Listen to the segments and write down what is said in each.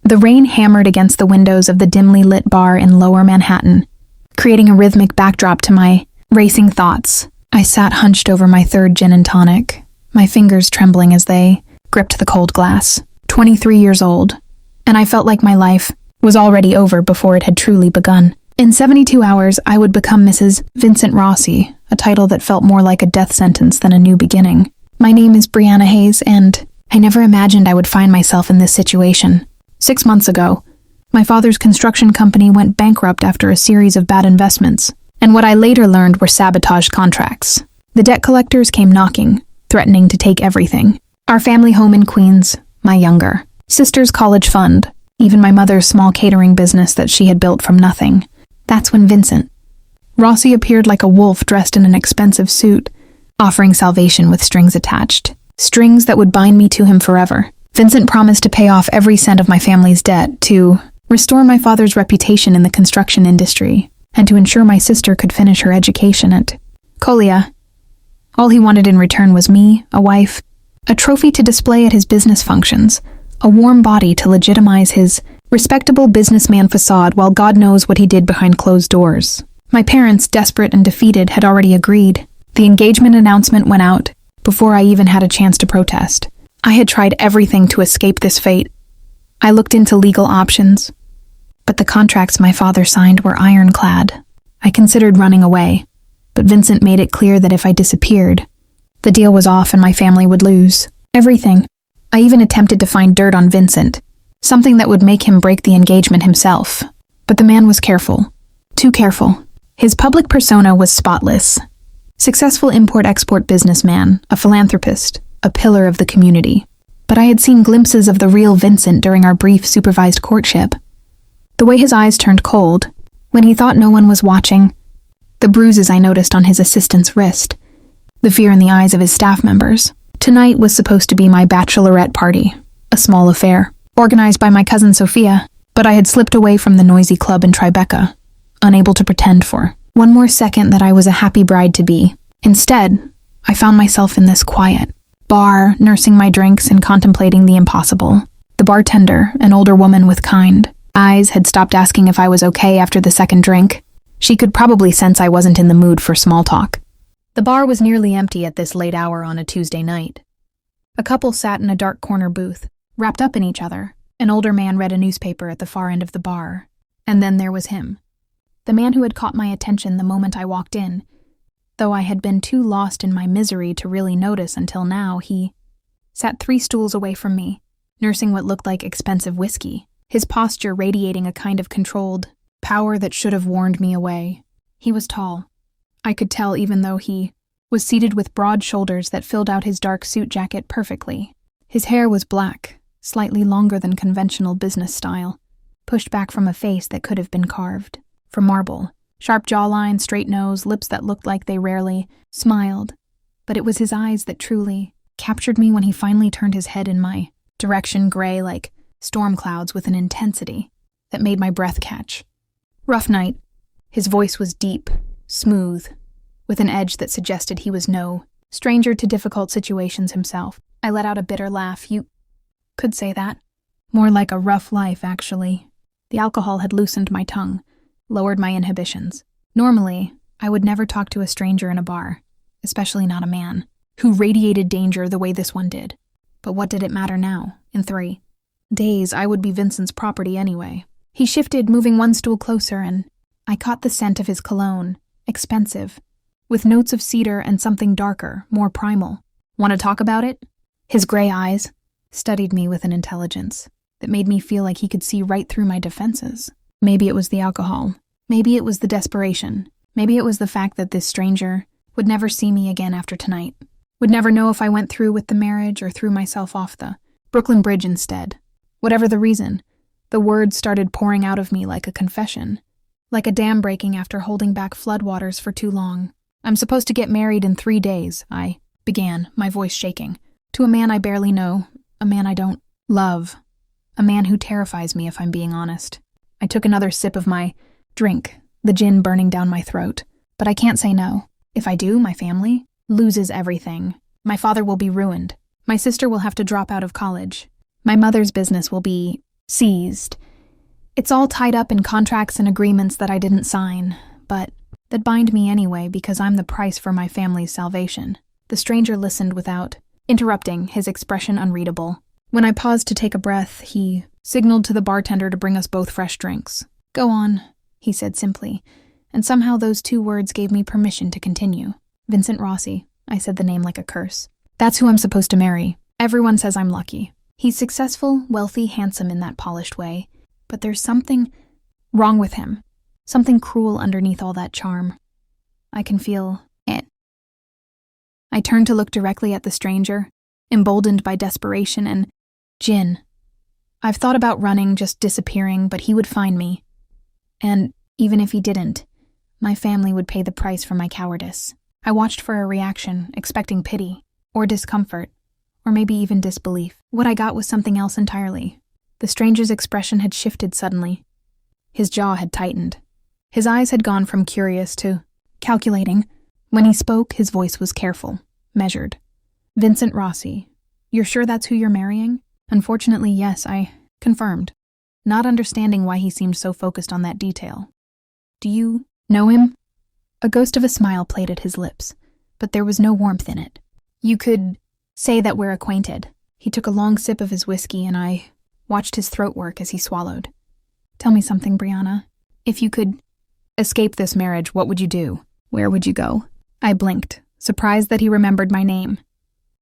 The rain hammered against the windows of the dimly lit bar in Lower Manhattan, creating a rhythmic backdrop to my racing thoughts. I sat hunched over my third gin and tonic, my fingers trembling as they gripped the cold glass. 23 years old, and I felt like my life was already over before it had truly begun. In 72 hours, I would become Mrs. Vincent Rossi, a title that felt more like a death sentence than a new beginning. My name is Brianna Hayes, and I never imagined I would find myself in this situation. 6 months ago, my father's construction company went bankrupt after a series of bad investments, and what I later learned were sabotage contracts. The debt collectors came knocking, threatening to take everything. Our family home in Queens, my younger sister's college fund, even my mother's small catering business that she had built from nothing. That's when Vincent Rossi appeared like a wolf dressed in an expensive suit, offering salvation with strings attached. Strings that would bind me to him forever. Vincent promised to pay off every cent of my family's debt, to restore my father's reputation in the construction industry, and to ensure my sister could finish her education at Colia. All he wanted in return was me, a wife, a trophy to display at his business functions, a warm body to legitimize his respectable businessman facade while God knows what he did behind closed doors. My parents, desperate and defeated, had already agreed. The engagement announcement went out before I even had a chance to protest. I had tried everything to escape this fate. I looked into legal options, but the contracts my father signed were ironclad. I considered running away, but Vincent made it clear that if I disappeared, the deal was off and my family would lose everything. I even attempted to find dirt on Vincent, something that would make him break the engagement himself. But the man was careful. Too careful. His public persona was spotless. Successful import-export businessman, a philanthropist, a pillar of the community. But I had seen glimpses of the real Vincent during our brief supervised courtship. The way his eyes turned cold, when he thought no one was watching, the bruises I noticed on his assistant's wrist, the fear in the eyes of his staff members. Tonight was supposed to be my bachelorette party, a small affair, organized by my cousin Sophia, but I had slipped away from the noisy club in Tribeca, unable to pretend for one more second that I was a happy bride-to-be. Instead, I found myself in this quiet bar, nursing my drinks and contemplating the impossible. The bartender, an older woman with kind eyes, had stopped asking if I was okay after the second drink. She could probably sense I wasn't in the mood for small talk. The bar was nearly empty at this late hour on a Tuesday night. A couple sat in a dark corner booth, wrapped up in each other. An older man read a newspaper at the far end of the bar. And then there was him. The man who had caught my attention the moment I walked in. Though I had been too lost in my misery to really notice until now, he sat 3 stools away from me, nursing what looked like expensive whiskey, his posture radiating a kind of controlled power that should have warned me away. He was tall. I could tell even though he was seated with broad shoulders that filled out his dark suit jacket perfectly. His hair was black, slightly longer than conventional business style, pushed back from a face that could have been carved from marble. Sharp jawline, straight nose, lips that looked like they rarely smiled. But it was his eyes that truly captured me when he finally turned his head in my direction, gray like storm clouds with an intensity that made my breath catch. Rough night. His voice was deep, smooth, with an edge that suggested he was no stranger to difficult situations himself. I let out a bitter laugh. You could say that. More like a rough life, actually. The alcohol had loosened my tongue, lowered my inhibitions. Normally, I would never talk to a stranger in a bar, especially not a man, who radiated danger the way this one did. But what did it matter now? In 3 days, I would be Vincent's property anyway. He shifted, moving 1 stool closer, and I caught the scent of his cologne, expensive, with notes of cedar and something darker, more primal. Want to talk about it? His gray eyes studied me with an intelligence that made me feel like he could see right through my defenses. Maybe it was the alcohol. Maybe it was the desperation. Maybe it was the fact that this stranger would never see me again after tonight. Would never know if I went through with the marriage or threw myself off the Brooklyn Bridge instead. Whatever the reason, the words started pouring out of me like a confession. Like a dam breaking after holding back floodwaters for too long. I'm supposed to get married in 3 days, I began, my voice shaking. To a man I barely know, a man I don't love. A man who terrifies me, if I'm being honest. I took another sip of my drink, the gin burning down my throat. But I can't say no. If I do, my family loses everything. My father will be ruined. My sister will have to drop out of college. My mother's business will be seized. It's all tied up in contracts and agreements that I didn't sign, but that bind me anyway because I'm the price for my family's salvation. The stranger listened without interrupting, his expression unreadable. When I paused to take a breath, he signaled to the bartender to bring us both fresh drinks. "Go on," he said simply, and somehow those 2 words gave me permission to continue. "Vincent Rossi," I said the name like a curse. "That's who I'm supposed to marry. Everyone says I'm lucky. He's successful, wealthy, handsome in that polished way, but there's something wrong with him, something cruel underneath all that charm. I can feel it." I turned to look directly at the stranger, emboldened by desperation and gin. I've thought about running, just disappearing, but he would find me. And even if he didn't, my family would pay the price for my cowardice. I watched for a reaction, expecting pity, or discomfort, or maybe even disbelief. What I got was something else entirely. The stranger's expression had shifted suddenly. His jaw had tightened. His eyes had gone from curious to calculating. When he spoke, his voice was careful, measured. "Vincent Rossi, you're sure that's who you're marrying?" "Unfortunately, yes," I confirmed, not understanding why he seemed so focused on that detail. "Do you know him?" A ghost of a smile played at his lips, but there was no warmth in it. "You could say that we're acquainted." He took a long sip of his whiskey, and I watched his throat work as he swallowed. "Tell me something, Brianna. If you could escape this marriage, what would you do? Where would you go?" I blinked, surprised that he remembered my name.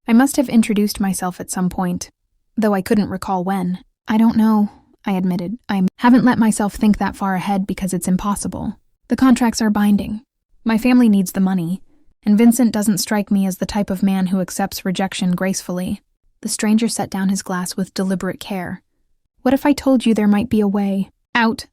I must have introduced myself at some point, though I couldn't recall when. "I don't know," I admitted. "I haven't let myself think that far ahead because it's impossible. The contracts are binding. My family needs the money, and Vincent doesn't strike me as the type of man who accepts rejection gracefully." The stranger set down his glass with deliberate care. "What if I told you there might be a way out?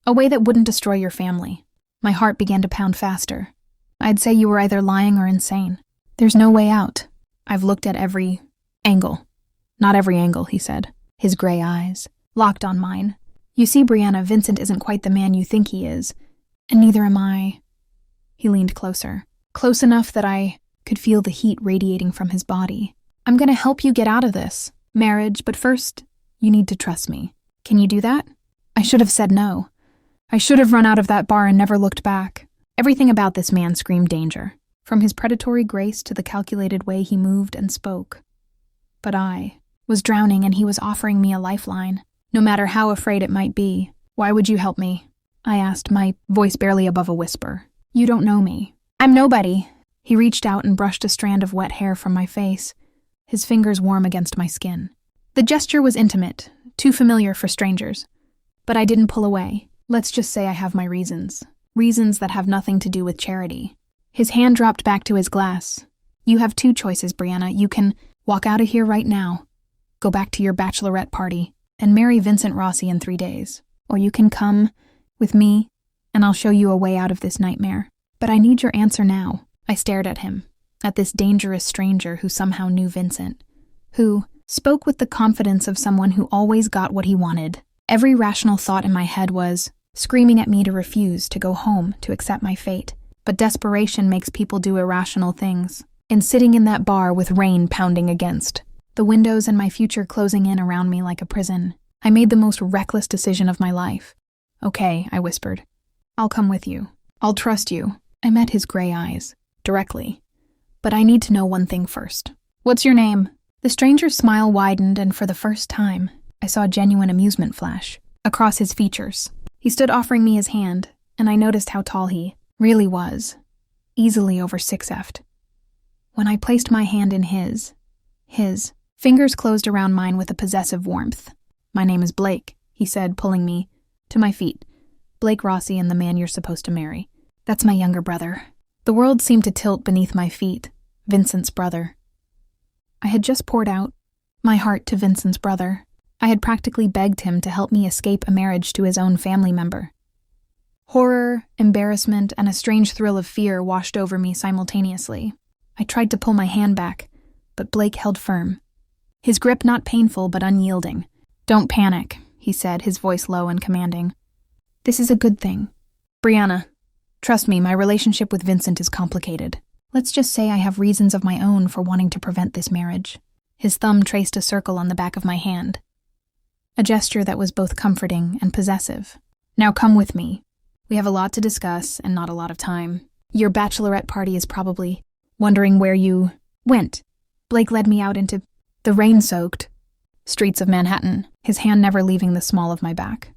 A way that wouldn't destroy your family?" My heart began to pound faster. "I'd say you were either lying or insane. There's no way out. I've looked at every angle." "Not every angle," he said, his gray eyes locked on mine. "You see, Brianna, Vincent isn't quite the man you think he is, and neither am I." He leaned closer, close enough that I could feel the heat radiating from his body. "I'm going to help you get out of this marriage, but first, you need to trust me. Can you do that?" I should have said no. I should have run out of that bar and never looked back. Everything about this man screamed danger, from his predatory grace to the calculated way he moved and spoke. But I was drowning, and he was offering me a lifeline, no matter how afraid it might be. "Why would you help me?" I asked, my voice barely above a whisper. "You don't know me. I'm nobody." He reached out and brushed a strand of wet hair from my face, his fingers warm against my skin. The gesture was intimate, too familiar for strangers. But I didn't pull away. Let's just say I have my reasons. Reasons that have nothing to do with charity. His hand dropped back to his glass. "You have 2 choices, Brianna. You can walk out of here right now, go back to your bachelorette party, and marry Vincent Rossi in 3 days. Or you can come with me, and I'll show you a way out of this nightmare. But I need your answer now." I stared at him, at this dangerous stranger who somehow knew Vincent, who spoke with the confidence of someone who always got what he wanted. Every rational thought in my head was screaming at me to refuse, to go home, to accept my fate. But desperation makes people do irrational things. And sitting in that bar with rain pounding against, the windows and my future closing in around me like a prison, I made the most reckless decision of my life. "Okay," I whispered. "I'll come with you. I'll trust you." I met his gray eyes, directly. "But I need to know one thing first. What's your name?" The stranger's smile widened, and for the first time, I saw genuine amusement flash across his features. He stood offering me his hand, and I noticed how tall he really was, easily over 6''. When I placed my hand in his fingers closed around mine with a possessive warmth. "My name is Blake," he said, pulling me to my feet. "Blake Rossi and the man you're supposed to marry. That's my younger brother." The world seemed to tilt beneath my feet. Vincent's brother. I had just poured out my heart to Vincent's brother. I had practically begged him to help me escape a marriage to his own family member. Horror, embarrassment, and a strange thrill of fear washed over me simultaneously. I tried to pull my hand back, but Blake held firm. His grip not painful but unyielding. "Don't panic," he said, his voice low and commanding. "This is a good thing. Brianna, trust me, my relationship with Vincent is complicated. Let's just say I have reasons of my own for wanting to prevent this marriage." His thumb traced a circle on the back of my hand. a gesture that was both comforting and possessive. "Now come with me. We have a lot to discuss and not a lot of time. Your bachelorette party is probably wondering where you went." Blake led me out into the rain-soaked streets of Manhattan, his hand never leaving the small of my back.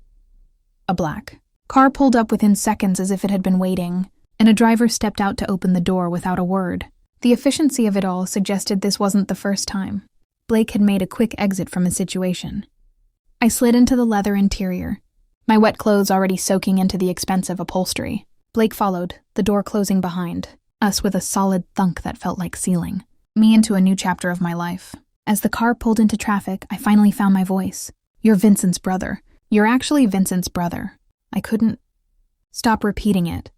A black car pulled up within seconds as if it had been waiting, and a driver stepped out to open the door without a word. The efficiency of it all suggested this wasn't the first time Blake had made a quick exit from a situation. I slid into the leather interior, my wet clothes already soaking into the expensive upholstery. Blake followed, the door closing behind us with a solid thunk that felt like sealing me into a new chapter of my life. As the car pulled into traffic, I finally found my voice. "You're Vincent's brother. You're actually Vincent's brother." I couldn't stop repeating it,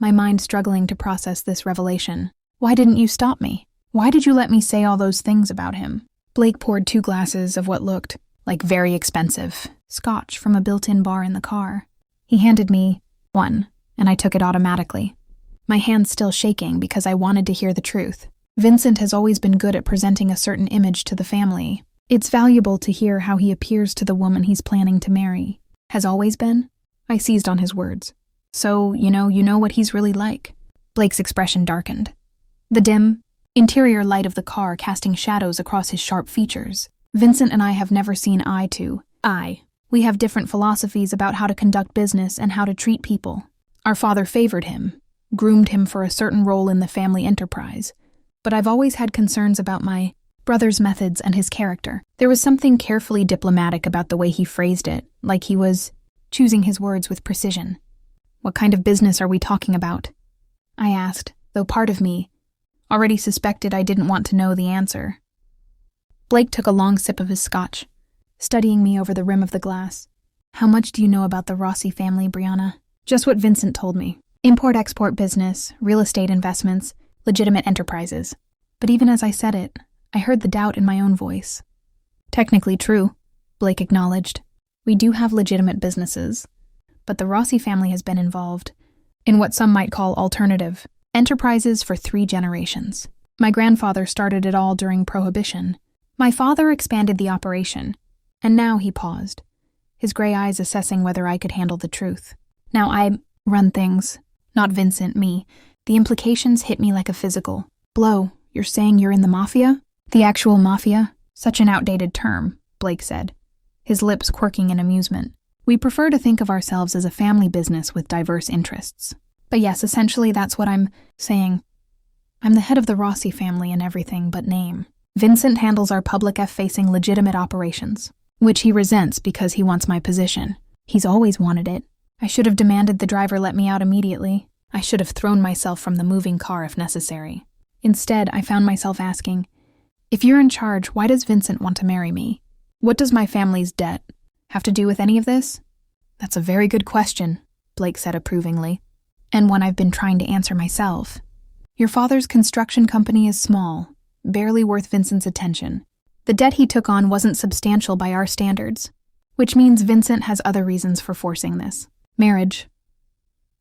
my mind struggling to process this revelation. "Why didn't you stop me? Why did you let me say all those things about him?" Blake poured 2 glasses of what looked like very expensive scotch from a built-in bar in the car. He handed me one, and I took it automatically, my hands still shaking because I wanted to hear the truth. Vincent has always been good at presenting a certain image to the family. It's valuable to hear how he appears to the woman he's planning to marry. "Has always been?" I seized on his words. "So, you know what he's really like." Blake's expression darkened, the dim, interior light of the car casting shadows across his sharp features. "Vincent and I have never seen eye to eye. We have different philosophies about how to conduct business and how to treat people. Our father favored him, groomed him for a certain role in the family enterprise. But I've always had concerns about my brother's methods and his character." There was something carefully diplomatic about the way he phrased it, like he was choosing his words with precision. "What kind of business are we talking about?" I asked, though part of me already suspected I didn't want to know the answer. Blake took a long sip of his scotch, studying me over the rim of the glass. "How much do you know about the Rossi family, Brianna?" "Just what Vincent told me. Import-export business, real estate investments, legitimate enterprises." But even as I said it, I heard the doubt in my own voice. "Technically true," Blake acknowledged. "We do have legitimate businesses, but the Rossi family has been involved in what some might call alternative enterprises for 3 generations. My grandfather started it all during Prohibition. My father expanded the operation, and now," he paused, his gray eyes assessing whether I could handle the truth. "Now I run things, not Vincent, me." The implications hit me like a physical blow. "You're saying you're in the mafia?" "The actual mafia? Such an outdated term," Blake said, his lips quirking in amusement. "We prefer to think of ourselves as a family business with diverse interests. But yes, essentially that's what I'm saying. I'm the head of the Rossi family in everything but name. Vincent handles our public F-facing legitimate operations, which he resents because he wants my position. He's always wanted it. I should have demanded the driver let me out immediately. I should have thrown myself from the moving car if necessary. Instead, I found myself asking, if you're in charge, why does Vincent want to marry me? What does my family's debt have to do with any of this?" "That's a very good question," Blake said approvingly, "and one I've been trying to answer myself. Your father's construction company is small, barely worth Vincent's attention. The debt he took on wasn't substantial by our standards, which means Vincent has other reasons for forcing this. Marriage.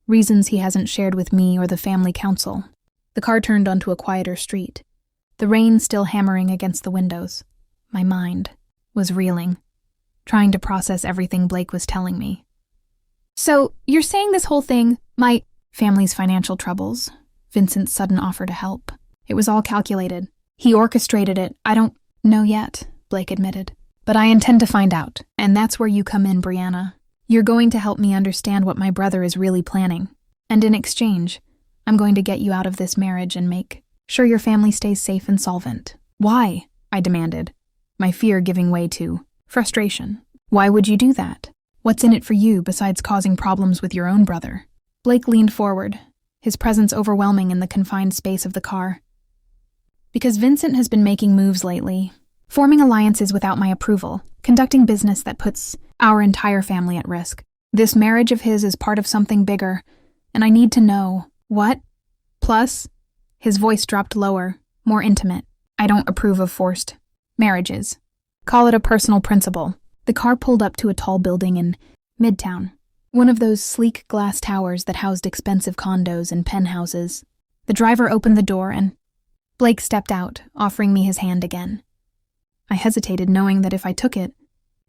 Reasons he hasn't shared with me or the family council." The car turned onto a quieter street, the rain still hammering against the windows. My mind was reeling, trying to process everything Blake was telling me. "So, you're saying this whole thing, my family's financial troubles, Vincent's sudden offer to help. It was all calculated. He orchestrated it. I don't know yet," Blake admitted. "But I intend to find out, and that's where you come in, Brianna. You're going to help me understand what my brother is really planning. And in exchange, I'm going to get you out of this marriage and make sure your family stays safe and solvent." "Why?" I demanded, my fear giving way to frustration. "Why would you do that? What's in it for you besides causing problems with your own brother?" Blake leaned forward, his presence overwhelming in the confined space of the car. "Because Vincent has been making moves lately, forming alliances without my approval, conducting business that puts our entire family at risk. This marriage of his is part of something bigger, and I need to know what. Plus," his voice dropped lower, more intimate, "I don't approve of forced marriages. Call it a personal principle." The car pulled up to a tall building in Midtown, one of those sleek glass towers that housed expensive condos and penthouses. The driver opened the door and Blake stepped out, offering me his hand again. I hesitated, knowing that if I took it,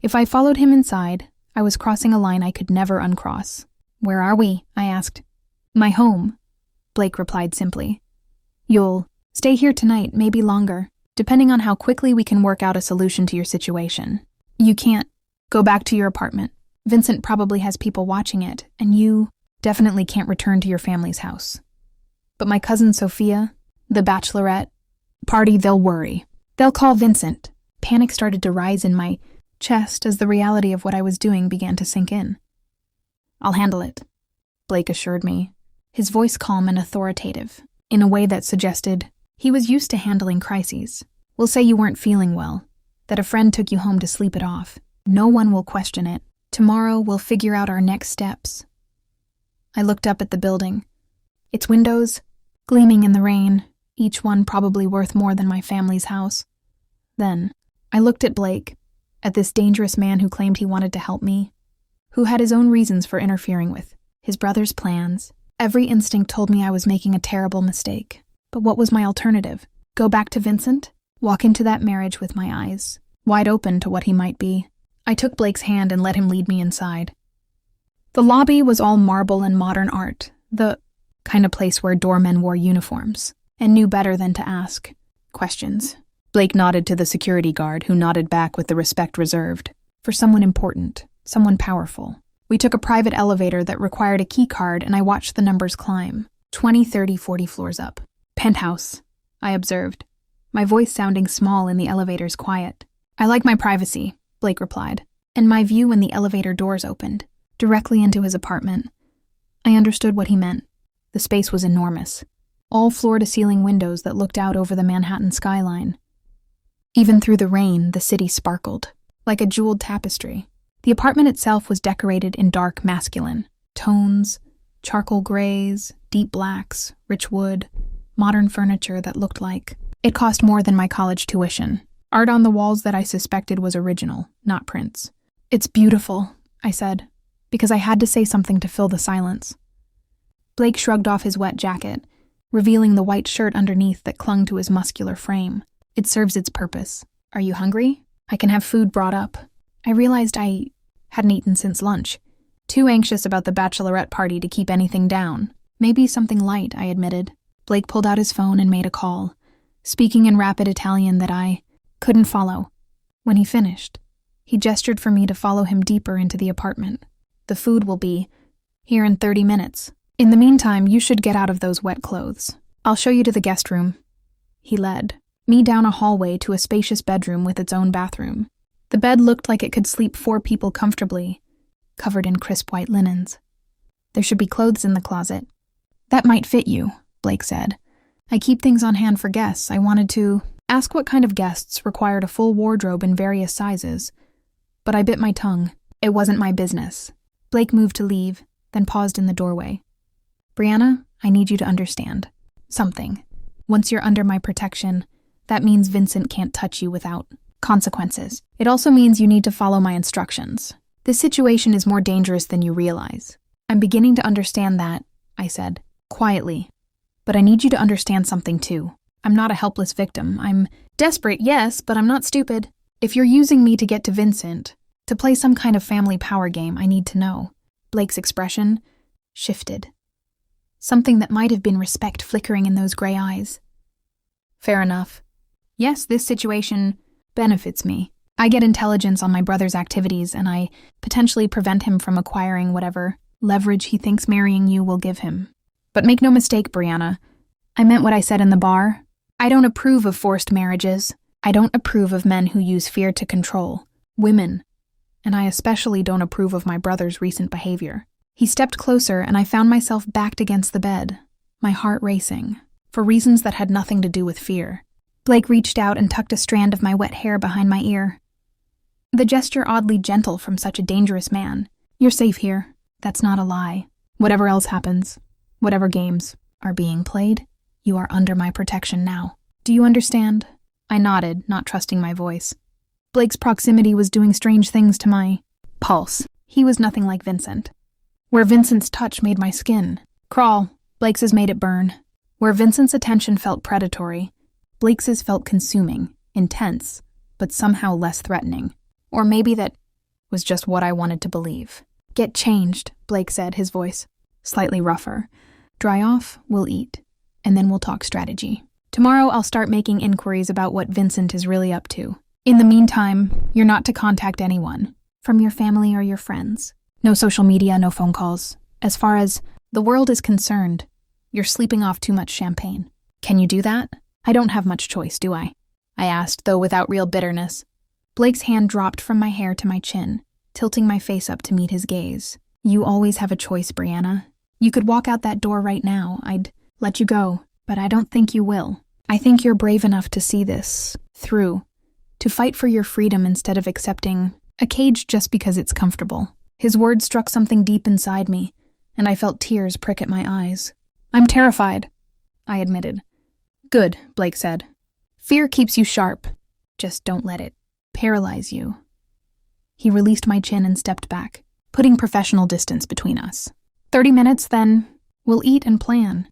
If I followed him inside, I was crossing a line I could never uncross. "Where are we?" I asked. "My home," Blake replied simply. "You'll stay here tonight, maybe longer, depending on how quickly we can work out a solution to your situation. You can't go back to your apartment. Vincent probably has people watching it, and you definitely can't return to your family's house. But my cousin Sophia, the bachelorette party, they'll worry. They'll call Vincent." Panic started to rise in my chest as the reality of what I was doing began to sink in. "I'll handle it," Blake assured me, his voice calm and authoritative, in a way that suggested he was used to handling crises. "We'll say you weren't feeling well, that a friend took you home to sleep it off. No one will question it. Tomorrow we'll figure out our next steps." I looked up at the building, its windows gleaming in the rain, each one probably worth more than my family's house. Then I looked at Blake, at this dangerous man who claimed he wanted to help me, who had his own reasons for interfering with his brother's plans. Every instinct told me I was making a terrible mistake. But what was my alternative? Go back to Vincent? Walk into that marriage with my eyes wide open to what he might be? I took Blake's hand and let him lead me inside. The lobby was all marble and modern art, the kind of place where doormen wore uniforms and knew better than to ask questions. Blake nodded to the security guard, who nodded back with the respect reserved for someone important, someone powerful. We took a private elevator that required a key card, and I watched the numbers climb, 20, 30, 40 floors up. "Penthouse," I observed, my voice sounding small in the elevator's quiet. "I like my privacy," Blake replied, and my view when the elevator doors opened, directly into his apartment. I understood what he meant. The space was enormous, all floor-to-ceiling windows that looked out over the Manhattan skyline. Even through the rain, the city sparkled, like a jeweled tapestry. The apartment itself was decorated in dark masculine tones, charcoal grays, deep blacks, rich wood, modern furniture that looked like it cost more than my college tuition. Art on the walls that I suspected was original, not prints. "It's beautiful," I said, because I had to say something to fill the silence. Blake shrugged off his wet jacket, revealing the white shirt underneath that clung to his muscular frame. "It serves its purpose. Are you hungry? I can have food brought up." I realized I hadn't eaten since lunch, too anxious about the bachelorette party to keep anything down. "Maybe something light," I admitted. Blake pulled out his phone and made a call, speaking in rapid Italian that I couldn't follow. When he finished, he gestured for me to follow him deeper into the apartment. "The food will be here in 30 minutes. In the meantime, you should get out of those wet clothes. I'll show you to the guest room." He led me down a hallway to a spacious bedroom with its own bathroom. The bed looked like it could sleep 4 people comfortably, covered in crisp white linens. "There should be clothes in the closet." "That might fit you," Blake said. "I keep things on hand for guests. I wanted to ask what kind of guests required a full wardrobe in various sizes, but I bit my tongue. It wasn't my business." Blake moved to leave, then paused in the doorway. "Brianna, I need you to understand something. Once you're under my protection, that means Vincent can't touch you without consequences. It also means you need to follow my instructions. This situation is more dangerous than you realize." "I'm beginning to understand that," I said, quietly. "But I need you to understand something too. I'm not a helpless victim. I'm desperate, yes, but I'm not stupid. If you're using me to get to Vincent, to play some kind of family power game, I need to know." Blake's expression shifted. Something that might have been respect flickering in those gray eyes. "Fair enough. Yes, this situation benefits me. I get intelligence on my brother's activities, and I potentially prevent him from acquiring whatever leverage he thinks marrying you will give him. But make no mistake, Brianna, I meant what I said in the bar. I don't approve of forced marriages. I don't approve of men who use fear to control women, and I especially don't approve of my brother's recent behavior." He stepped closer, and I found myself backed against the bed, my heart racing, for reasons that had nothing to do with fear. Blake reached out and tucked a strand of my wet hair behind my ear. The gesture oddly gentle from such a dangerous man. "You're safe here. That's not a lie. Whatever else happens, whatever games are being played, you are under my protection now. Do you understand?" I nodded, not trusting my voice. Blake's proximity was doing strange things to my pulse. He was nothing like Vincent. Where Vincent's touch made my skin crawl, Blake's made it burn. Where Vincent's attention felt predatory, Blake's felt consuming, intense, but somehow less threatening. Or maybe that was just what I wanted to believe. Get changed, Blake said, his voice slightly rougher. Dry off, we'll eat, and then we'll talk strategy. Tomorrow I'll start making inquiries about what Vincent is really up to. In the meantime, you're not to contact anyone, from your family or your friends. No social media, no phone calls. As far as the world is concerned, you're sleeping off too much champagne. Can you do that? I don't have much choice, do I? I asked, though without real bitterness. Blake's hand dropped from my hair to my chin, tilting my face up to meet his gaze. You always have a choice, Brianna. You could walk out that door right now. I'd let you go, but I don't think you will. I think you're brave enough to see this through, to fight for your freedom instead of accepting a cage just because it's comfortable. His words struck something deep inside me, and I felt tears prick at my eyes. I'm terrified, I admitted. Good, Blake said. Fear keeps you sharp. Just don't let it paralyze you. He released my chin and stepped back, putting professional distance between us. 30 minutes, then we'll eat and plan.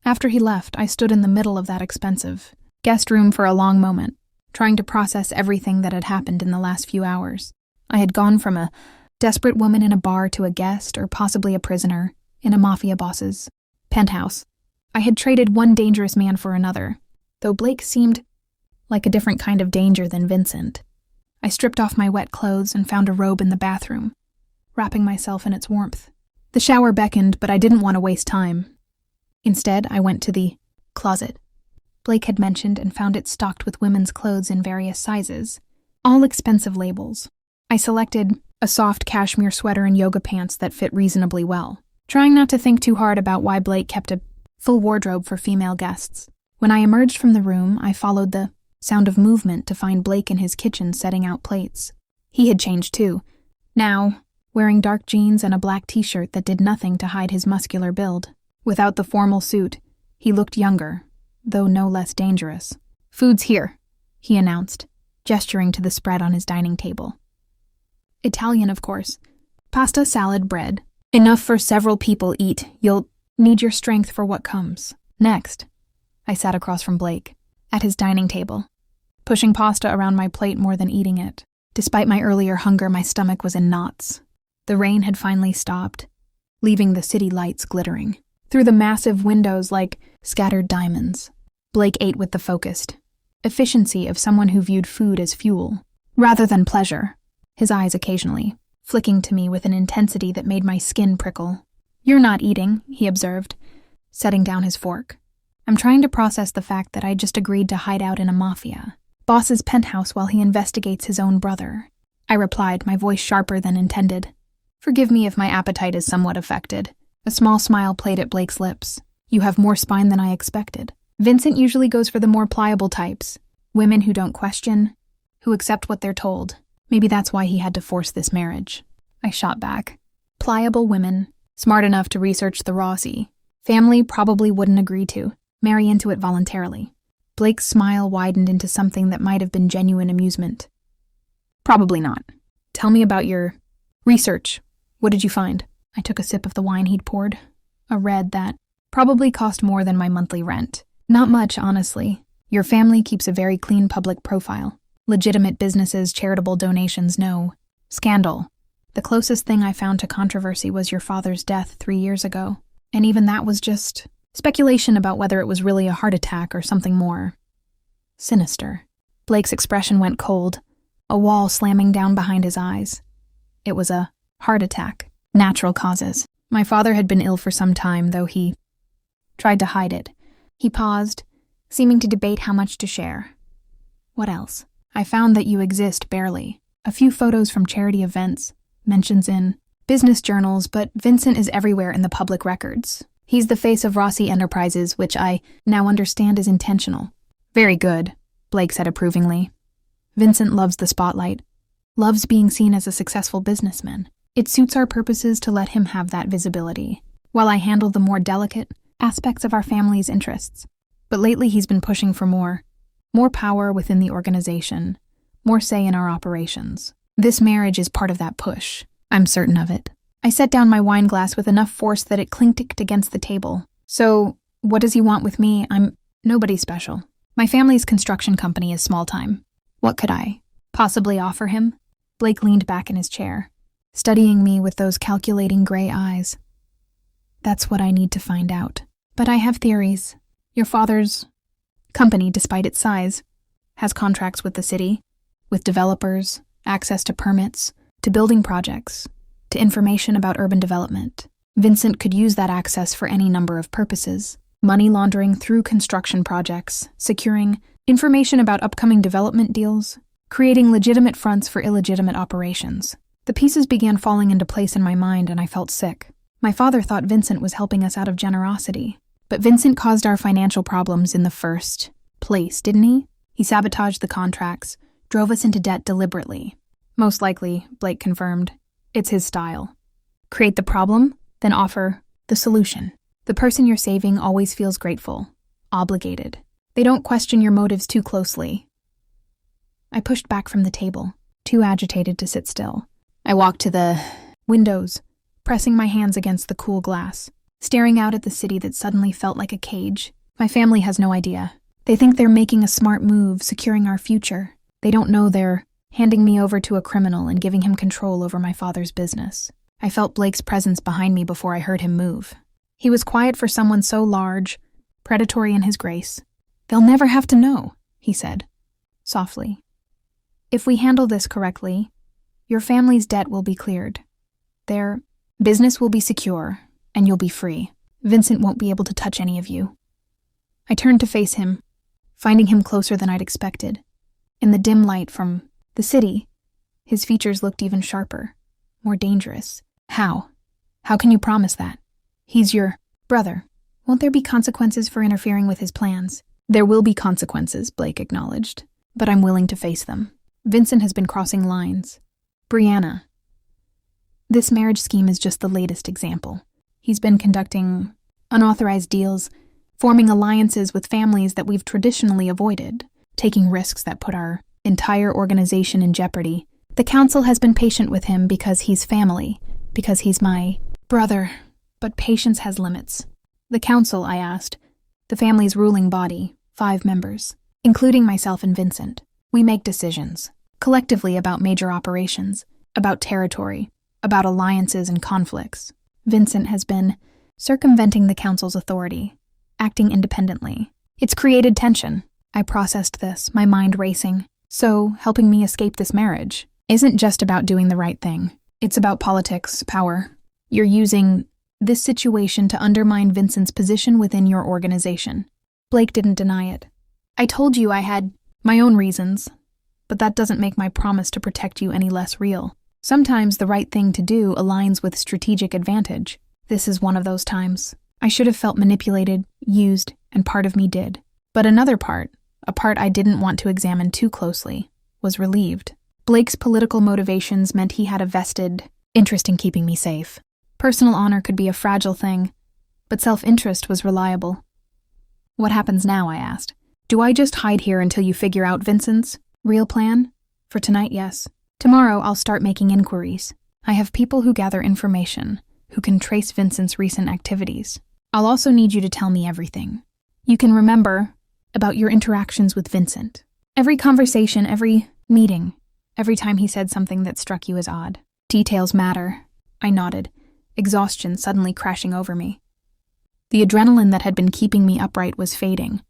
After he left, I stood in the middle of that expensive guest room for a long moment, trying to process everything that had happened in the last few hours. I had gone from a desperate woman in a bar to a guest, or possibly a prisoner, in a mafia boss's penthouse. I had traded one dangerous man for another, though Blake seemed like a different kind of danger than Vincent. I stripped off my wet clothes and found a robe in the bathroom, wrapping myself in its warmth. The shower beckoned, but I didn't want to waste time. Instead, I went to the closet Blake had mentioned and found it stocked with women's clothes in various sizes, all expensive labels. I selected a soft cashmere sweater and yoga pants that fit reasonably well, trying not to think too hard about why Blake kept a full wardrobe for female guests. When I emerged from the room, I followed the sound of movement to find Blake in his kitchen setting out plates. He had changed too, now wearing dark jeans and a black t-shirt that did nothing to hide his muscular build. Without the formal suit, he looked younger, though no less dangerous. Food's here, he announced, gesturing to the spread on his dining table. Italian, of course. Pasta, salad, bread. Enough for several people eat. You'll need your strength for what comes. Next, I sat across from Blake, at his dining table, pushing pasta around my plate more than eating it. Despite my earlier hunger, my stomach was in knots. The rain had finally stopped, leaving the city lights glittering through the massive windows like scattered diamonds. Blake ate with the focused efficiency of someone who viewed food as fuel, rather than pleasure, his eyes occasionally flicking to me with an intensity that made my skin prickle. You're not eating, he observed, setting down his fork. I'm trying to process the fact that I just agreed to hide out in a mafia boss's penthouse while he investigates his own brother. I replied, my voice sharper than intended. Forgive me if my appetite is somewhat affected. A small smile played at Blake's lips. You have more spine than I expected. Vincent usually goes for the more pliable types. Women who don't question, who accept what they're told. Maybe that's why he had to force this marriage. I shot back. Pliable women, smart enough to research the Rossi. Family probably wouldn't agree to. Marry into it voluntarily. Blake's smile widened into something that might have been genuine amusement. Probably not. Tell me about your research. What did you find? I took a sip of the wine he'd poured. A red that probably cost more than my monthly rent. Not much, honestly. Your family keeps a very clean public profile. Legitimate businesses, charitable donations, no scandal. The closest thing I found to controversy was your father's death 3 years ago. And even that was just speculation about whether it was really a heart attack or something more sinister. Blake's expression went cold, a wall slamming down behind his eyes. It was a heart attack. Natural causes. My father had been ill for some time, though he tried to hide it. He paused, seeming to debate how much to share. What else? I found that you exist barely. A few photos from charity events, mentions in business journals, but Vincent is everywhere in the public records. He's the face of Rossi Enterprises, which I now understand is intentional. Very good, Blake said approvingly. Vincent loves the spotlight, loves being seen as a successful businessman. It suits our purposes to let him have that visibility, while I handle the more delicate aspects of our family's interests. But lately he's been pushing for more power within the organization, more say in our operations. This marriage is part of that push. I'm certain of it. I set down my wine glass with enough force that it clinked against the table. So, what does he want with me? I'm nobody special. My family's construction company is small time. What could I possibly offer him? Blake leaned back in his chair, studying me with those calculating gray eyes. That's what I need to find out. But I have theories. Your father's company, despite its size, has contracts with the city, with developers, access to permits, to building projects, to information about urban development. Vincent could use that access for any number of purposes. Money laundering through construction projects, securing information about upcoming development deals, creating legitimate fronts for illegitimate operations. The pieces began falling into place in my mind, and I felt sick. My father thought Vincent was helping us out of generosity. But Vincent caused our financial problems in the first place, didn't he? He sabotaged the contracts, drove us into debt deliberately. Most likely, Blake confirmed. It's his style. Create the problem, then offer the solution. The person you're saving always feels grateful, obligated. They don't question your motives too closely. I pushed back from the table, too agitated to sit still. I walked to the windows, pressing my hands against the cool glass, staring out at the city that suddenly felt like a cage. My family has no idea. They think they're making a smart move, securing our future. They don't know they're handing me over to a criminal and giving him control over my father's business. I felt Blake's presence behind me before I heard him move. He was quiet for someone so large, predatory in his grace. They'll never have to know, he said, softly. If we handle this correctly, your family's debt will be cleared. Their business will be secure, and you'll be free. Vincent won't be able to touch any of you. I turned to face him, finding him closer than I'd expected. In the dim light from the city, his features looked even sharper, more dangerous. How? How can you promise that? He's your brother. Won't there be consequences for interfering with his plans? There will be consequences, Blake acknowledged, but I'm willing to face them. Vincent has been crossing lines. Brianna. This marriage scheme is just the latest example. He's been conducting unauthorized deals, forming alliances with families that we've traditionally avoided, taking risks that put our entire organization in jeopardy. The council has been patient with him because he's family, because he's my brother. But patience has limits. The council, I asked, the family's ruling body, 5 members, including myself and Vincent. We make decisions, collectively about major operations, about territory, about alliances and conflicts. Vincent has been circumventing the council's authority, acting independently. It's created tension. I processed this, my mind racing. So, helping me escape this marriage isn't just about doing the right thing. It's about politics, power. You're using this situation to undermine Vincent's position within your organization. Blake didn't deny it. I told you I had my own reasons, but that doesn't make my promise to protect you any less real. Sometimes the right thing to do aligns with strategic advantage. This is one of those times. I should have felt manipulated, used, and part of me did. But another part, a part I didn't want to examine too closely, was relieved. Blake's political motivations meant he had a vested interest in keeping me safe. Personal honor could be a fragile thing, but self-interest was reliable. What happens now, I asked. Do I just hide here until you figure out Vincent's real plan? For tonight, yes. Tomorrow, I'll start making inquiries. I have people who gather information, who can trace Vincent's recent activities. I'll also need you to tell me everything. You can remember about your interactions with Vincent. Every conversation, every meeting, every time he said something that struck you as odd. Details matter. I nodded, exhaustion suddenly crashing over me. The adrenaline that had been keeping me upright was fading,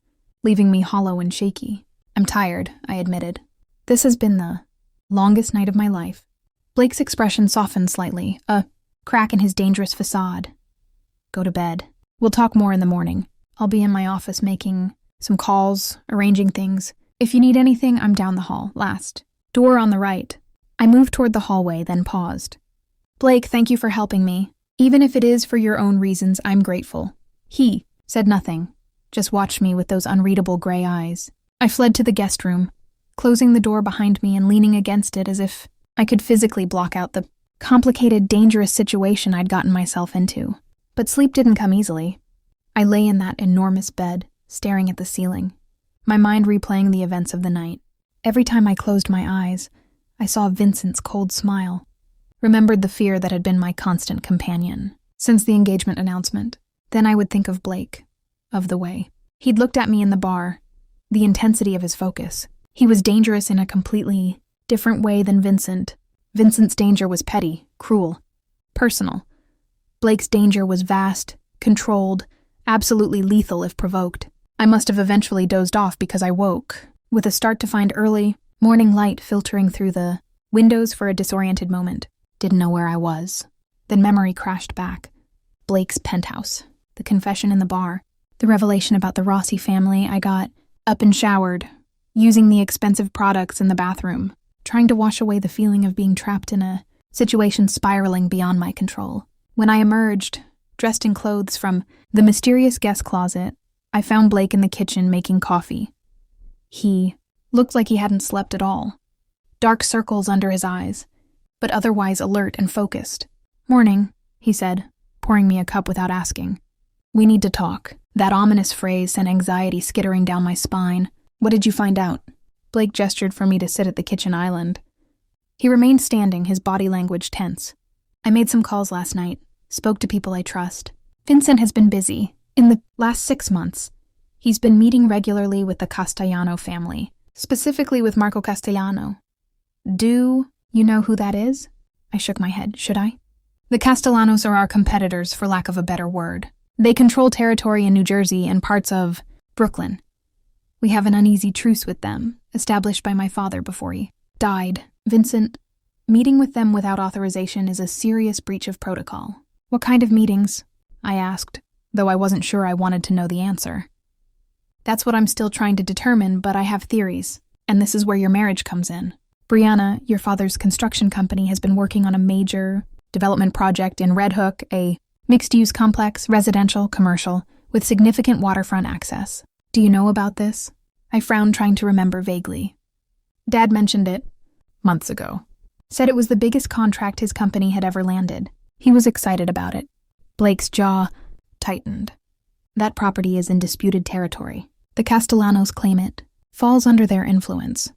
leaving me hollow and shaky. I'm tired, I admitted. This has been the longest night of my life. Blake's expression softened slightly, a crack in his dangerous facade. Go to bed. We'll talk more in the morning. I'll be in my office making some calls, arranging things. If you need anything, I'm down the hall, last. Door on the right. I moved toward the hallway, then paused. Blake, thank you for helping me. Even if it is for your own reasons, I'm grateful. He said nothing, just watched me with those unreadable gray eyes. I fled to the guest room, closing the door behind me and leaning against it as if I could physically block out the complicated, dangerous situation I'd gotten myself into. But sleep didn't come easily. I lay in that enormous bed, staring at the ceiling, my mind replaying the events of the night. Every time I closed my eyes, I saw Vincent's cold smile, remembered the fear that had been my constant companion since the engagement announcement. Then I would think of Blake, of the way he'd looked at me in the bar, the intensity of his focus. He was dangerous in a completely different way than Vincent, Vincent's danger was petty, cruel, personal. Blake's danger was vast, controlled, absolutely lethal if provoked. I must have eventually dozed off because I woke, with a start to find early, morning light filtering through the windows for a disoriented moment. Didn't know where I was. Then memory crashed back. Blake's penthouse, the confession in the bar, the revelation about the Rossi family. I got up and showered, using the expensive products in the bathroom, trying to wash away the feeling of being trapped in a situation spiraling beyond my control. When I emerged, dressed in clothes from the mysterious guest closet, I found Blake in the kitchen making coffee. He looked like he hadn't slept at all. Dark circles under his eyes, but otherwise alert and focused. "Morning," he said, pouring me a cup without asking. "We need to talk." That ominous phrase sent anxiety skittering down my spine. "What did you find out?" Blake gestured for me to sit at the kitchen island. He remained standing, his body language tense. "I made some calls last night, spoke to people I trust. Vincent has been busy. In the last 6 months, he's been meeting regularly with the Castellano family, specifically with Marco Castellano. Do you know who that is?" I shook my head. Should I? "The Castellanos are our competitors, for lack of a better word. They control territory in New Jersey and parts of Brooklyn. We have an uneasy truce with them, established by my father before he died. Vincent, meeting with them without authorization is a serious breach of protocol." "What kind of meetings?" I asked, though I wasn't sure I wanted to know the answer. "That's what I'm still trying to determine, but I have theories, and this is where your marriage comes in. Brianna, your father's construction company, has been working on a major development project in Red Hook, a mixed-use complex, residential, commercial, with significant waterfront access. Do you know about this?" I frowned, trying to remember vaguely. "Dad mentioned it months ago. Said it was the biggest contract his company had ever landed. He was excited about it." Blake's jaw tightened. "That property is in disputed territory. The Castellanos claim it. Falls under their influence.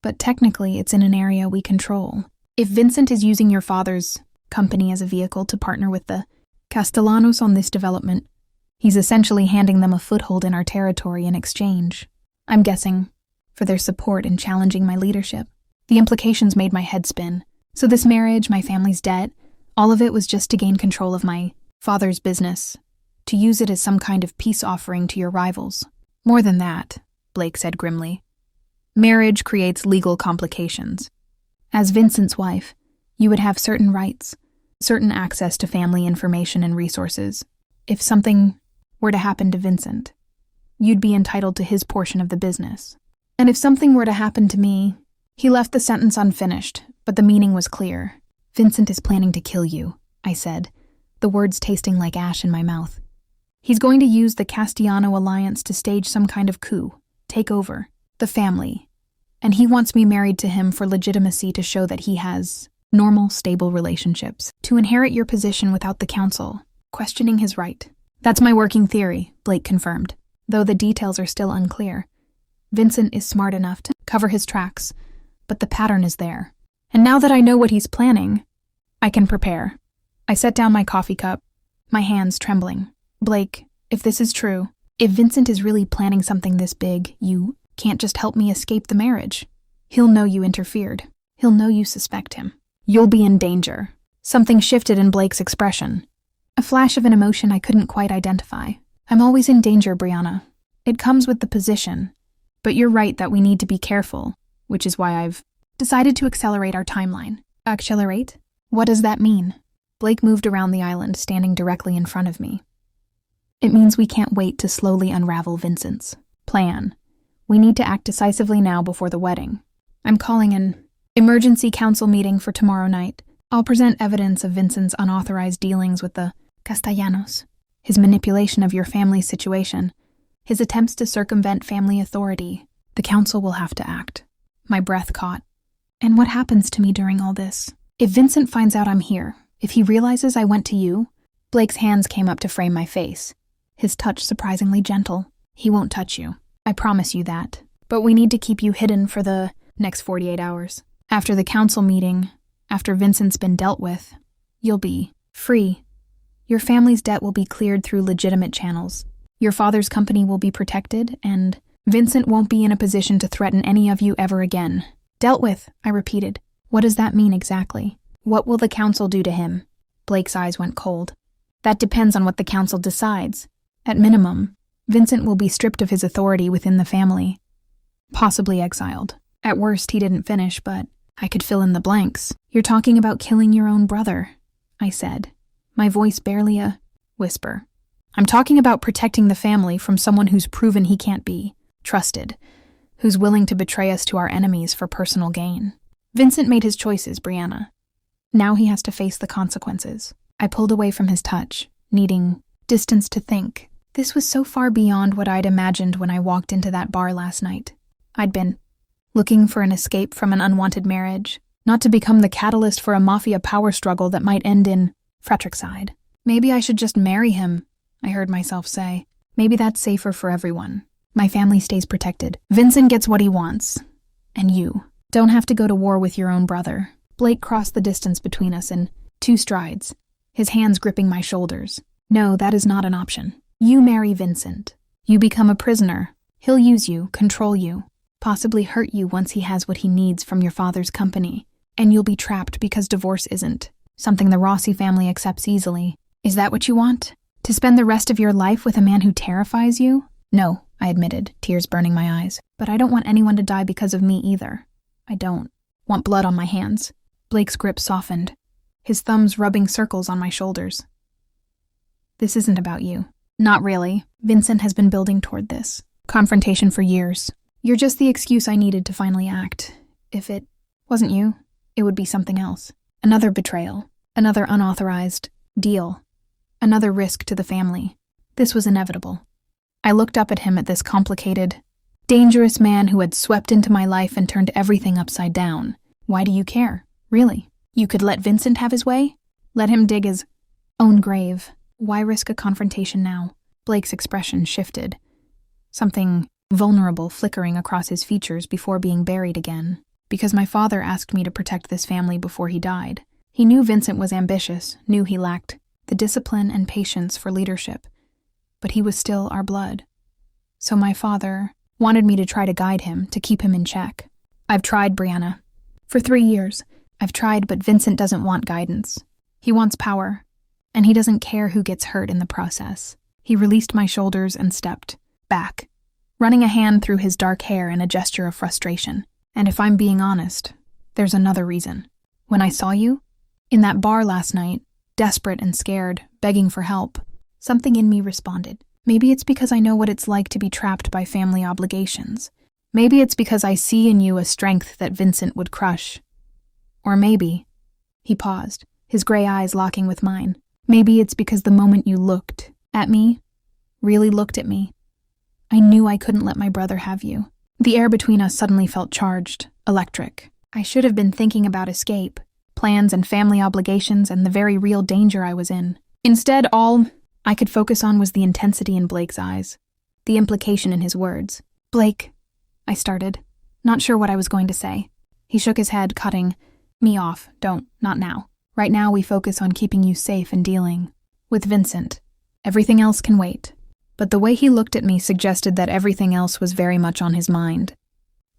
But technically it's in an area we control. If Vincent is using your father's company as a vehicle to partner with the Castellanos on this development, he's essentially handing them a foothold in our territory in exchange. I'm guessing for their support in challenging my leadership." The implications made my head spin. So this marriage, my family's debt, all of it was just to gain control of my father's business, to use it as some kind of peace offering to your rivals. "More than that," Blake said grimly. "Marriage creates legal complications. As Vincent's wife, you would have certain rights, certain access to family information and resources. If something were to happen to Vincent, you'd be entitled to his portion of the business. And if something were to happen to me..." He left the sentence unfinished, but the meaning was clear. "Vincent is planning to kill you," I said, the words tasting like ash in my mouth. "He's going to use the Castellano alliance to stage some kind of coup, take over the family, and he wants me married to him for legitimacy, to show that he has normal, stable relationships, to inherit your position without the council questioning his right." "That's my working theory," Blake confirmed, though the details are still unclear. "Vincent is smart enough to cover his tracks, but the pattern is there. And now that I know what he's planning, I can prepare." I set down my coffee cup, my hands trembling. "Blake, if this is true, if Vincent is really planning something this big, you can't just help me escape the marriage. He'll know you interfered. He'll know you suspect him. You'll be in danger." Something shifted in Blake's expression. A flash of an emotion I couldn't quite identify. "I'm always in danger, Brianna. It comes with the position. But you're right that we need to be careful, which is why I've decided to accelerate our timeline." "Accelerate? What does that mean?" Blake moved around the island, standing directly in front of me. "It means we can't wait to slowly unravel Vincent's plan. We need to act decisively now before the wedding. I'm calling an emergency council meeting for tomorrow night. I'll present evidence of Vincent's unauthorized dealings with the Castellanos, his manipulation of your family's situation, his attempts to circumvent family authority. The council will have to act." My breath caught. "And what happens to me during all this? If Vincent finds out I'm here, if he realizes I went to you..." Blake's hands came up to frame my face, his touch surprisingly gentle. "He won't touch you. I promise you that. But we need to keep you hidden for the next 48 hours. After the council meeting, after Vincent's been dealt with, you'll be free. Your family's debt will be cleared through legitimate channels. Your father's company will be protected, and Vincent won't be in a position to threaten any of you ever again." "Dealt with," I repeated. What does that mean exactly? What will the council do to him? Blake's eyes went cold. That depends on what the council decides. At minimum, Vincent will be stripped of his authority within the family. Possibly exiled. At worst, he didn't finish, but I could fill in the blanks. You're talking about killing your own brother, I said, my voice barely a whisper. I'm talking about protecting the family from someone who's proven he can't be trusted, who's willing to betray us to our enemies for personal gain. Vincent made his choices, Brianna. Now he has to face the consequences. I pulled away from his touch, needing distance to think. This was so far beyond what I'd imagined when I walked into that bar last night. I'd been looking for an escape from an unwanted marriage, not to become the catalyst for a mafia power struggle that might end in fratricide. Maybe I should just marry him, I heard myself say. Maybe that's safer for everyone. My family stays protected. Vincent gets what he wants. And you don't have to go to war with your own brother. Blake crossed the distance between us in 2 strides, his hands gripping my shoulders. No, that is not an option. You marry Vincent. You become a prisoner. He'll use you, control you, possibly hurt you once he has what he needs from your father's company. And you'll be trapped because divorce isn't something the Rossi family accepts easily. Is that what you want? To spend the rest of your life with a man who terrifies you? No, I admitted, tears burning my eyes. But I don't want anyone to die because of me either. I don't want blood on my hands. Blake's grip softened, his thumbs rubbing circles on my shoulders. This isn't about you. Not really. Vincent has been building toward this confrontation for years. You're just the excuse I needed to finally act. If it wasn't you, it would be something else. Another betrayal. Another unauthorized deal. Another risk to the family. This was inevitable. I looked up at him, at this complicated, dangerous man who had swept into my life and turned everything upside down. Why do you care? Really? You could let Vincent have his way? Let him dig his own grave. Why risk a confrontation now? Blake's expression shifted, something vulnerable flickering across his features before being buried again. Because my father asked me to protect this family before he died. He knew Vincent was ambitious, knew he lacked the discipline and patience for leadership, but he was still our blood. So my father wanted me to try to guide him, to keep him in check. I've tried, Brianna. For 3 years, I've tried, but Vincent doesn't want guidance. He wants power, and he doesn't care who gets hurt in the process. He released my shoulders and stepped back, running a hand through his dark hair in a gesture of frustration. And if I'm being honest, there's another reason. When I saw you, in that bar last night, desperate and scared, begging for help, something in me responded. Maybe it's because I know what it's like to be trapped by family obligations. Maybe it's because I see in you a strength that Vincent would crush. Or maybe, he paused, his gray eyes locking with mine. Maybe it's because the moment you looked at me, really looked at me, I knew I couldn't let my brother have you. The air between us suddenly felt charged, electric. I should have been thinking about escape, plans and family obligations and the very real danger I was in. Instead, all I could focus on was the intensity in Blake's eyes, the implication in his words. Blake, I started, not sure what I was going to say. He shook his head, cutting me off. Don't, not now. Right now we focus on keeping you safe and dealing with Vincent. Everything else can wait. But the way he looked at me suggested that everything else was very much on his mind.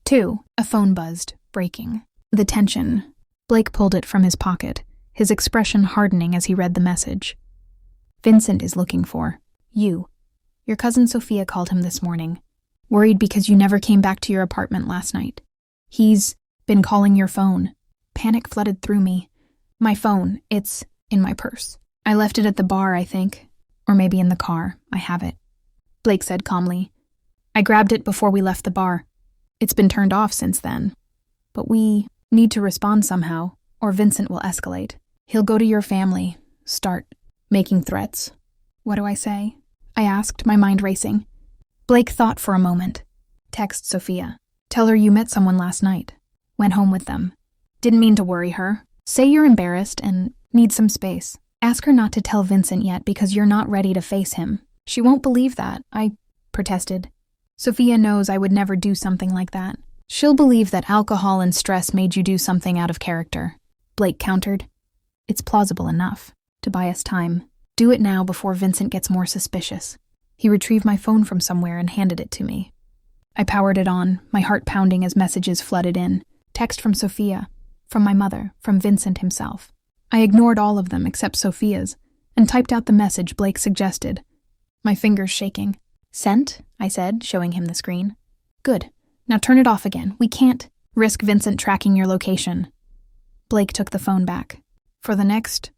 2. A phone buzzed, breaking. The tension. Blake pulled it from his pocket, his expression hardening as he read the message. Vincent is looking for you. Your cousin Sophia called him this morning, worried because you never came back to your apartment last night. He's been calling your phone. Panic flooded through me. My phone, it's in my purse. I left it at the bar, I think. Or maybe in the car. I have it. Blake said calmly. I grabbed it before we left the bar. It's been turned off since then. But we need to respond somehow, or Vincent will escalate. He'll go to your family, start making threats. What do I say? I asked, my mind racing. Blake thought for a moment. Text Sophia. Tell her you met someone last night. Went home with them. Didn't mean to worry her. Say you're embarrassed and need some space. Ask her not to tell Vincent yet because you're not ready to face him. She won't believe that, I protested. Sophia knows I would never do something like that. She'll believe that alcohol and stress made you do something out of character. Blake countered. It's plausible enough. To buy us time. Do it now before Vincent gets more suspicious. He retrieved my phone from somewhere and handed it to me. I powered it on, my heart pounding as messages flooded in. Text from Sophia. from my mother, from Vincent himself. I ignored all of them except Sophia's and typed out the message Blake suggested, my fingers shaking. "Sent?" I said, showing him the screen. "Good. Now turn it off again. We can't risk Vincent tracking your location." Blake took the phone back. "For the next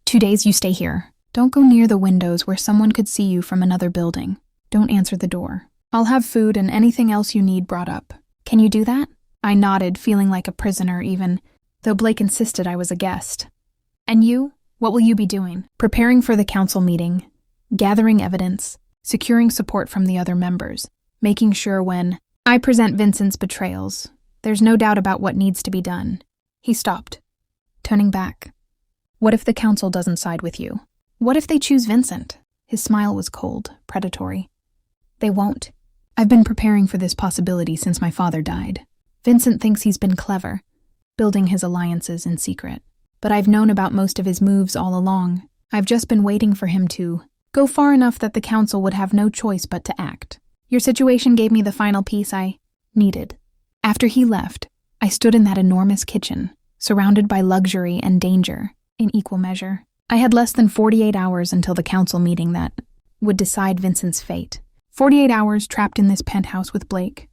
2 days, you stay here. Don't go near the windows where someone could see you from another building. Don't answer the door. I'll have food and anything else you need brought up. Can you do that?" I nodded, feeling like a prisoner even, though Blake insisted I was a guest. "And you? What will you be doing?" "Preparing for the council meeting, gathering evidence, securing support from the other members, making sure when I present Vincent's betrayals, there's no doubt about what needs to be done." He stopped, turning back. "What if the council doesn't side with you? What if they choose Vincent?" His smile was cold, predatory. "They won't. I've been preparing for this possibility since my father died. Vincent thinks he's been clever, building his alliances in secret. But I've known about most of his moves all along. I've just been waiting for him to go far enough that the council would have no choice but to act. Your situation gave me the final piece I needed." After he left, I stood in that enormous kitchen, surrounded by luxury and danger in equal measure. I had less than 48 hours until the council meeting that would decide Vincent's fate. 48 hours trapped in this penthouse with Blake,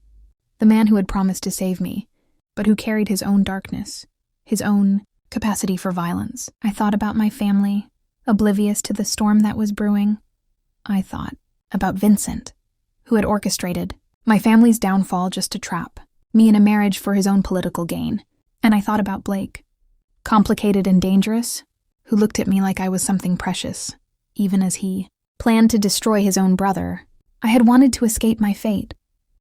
the man who had promised to save me, but who carried his own darkness, his own capacity for violence. I thought about my family, oblivious to the storm that was brewing. I thought about Vincent, who had orchestrated my family's downfall just to trap me in a marriage for his own political gain. And I thought about Blake, complicated and dangerous, who looked at me like I was something precious, even as he planned to destroy his own brother. I had wanted to escape my fate.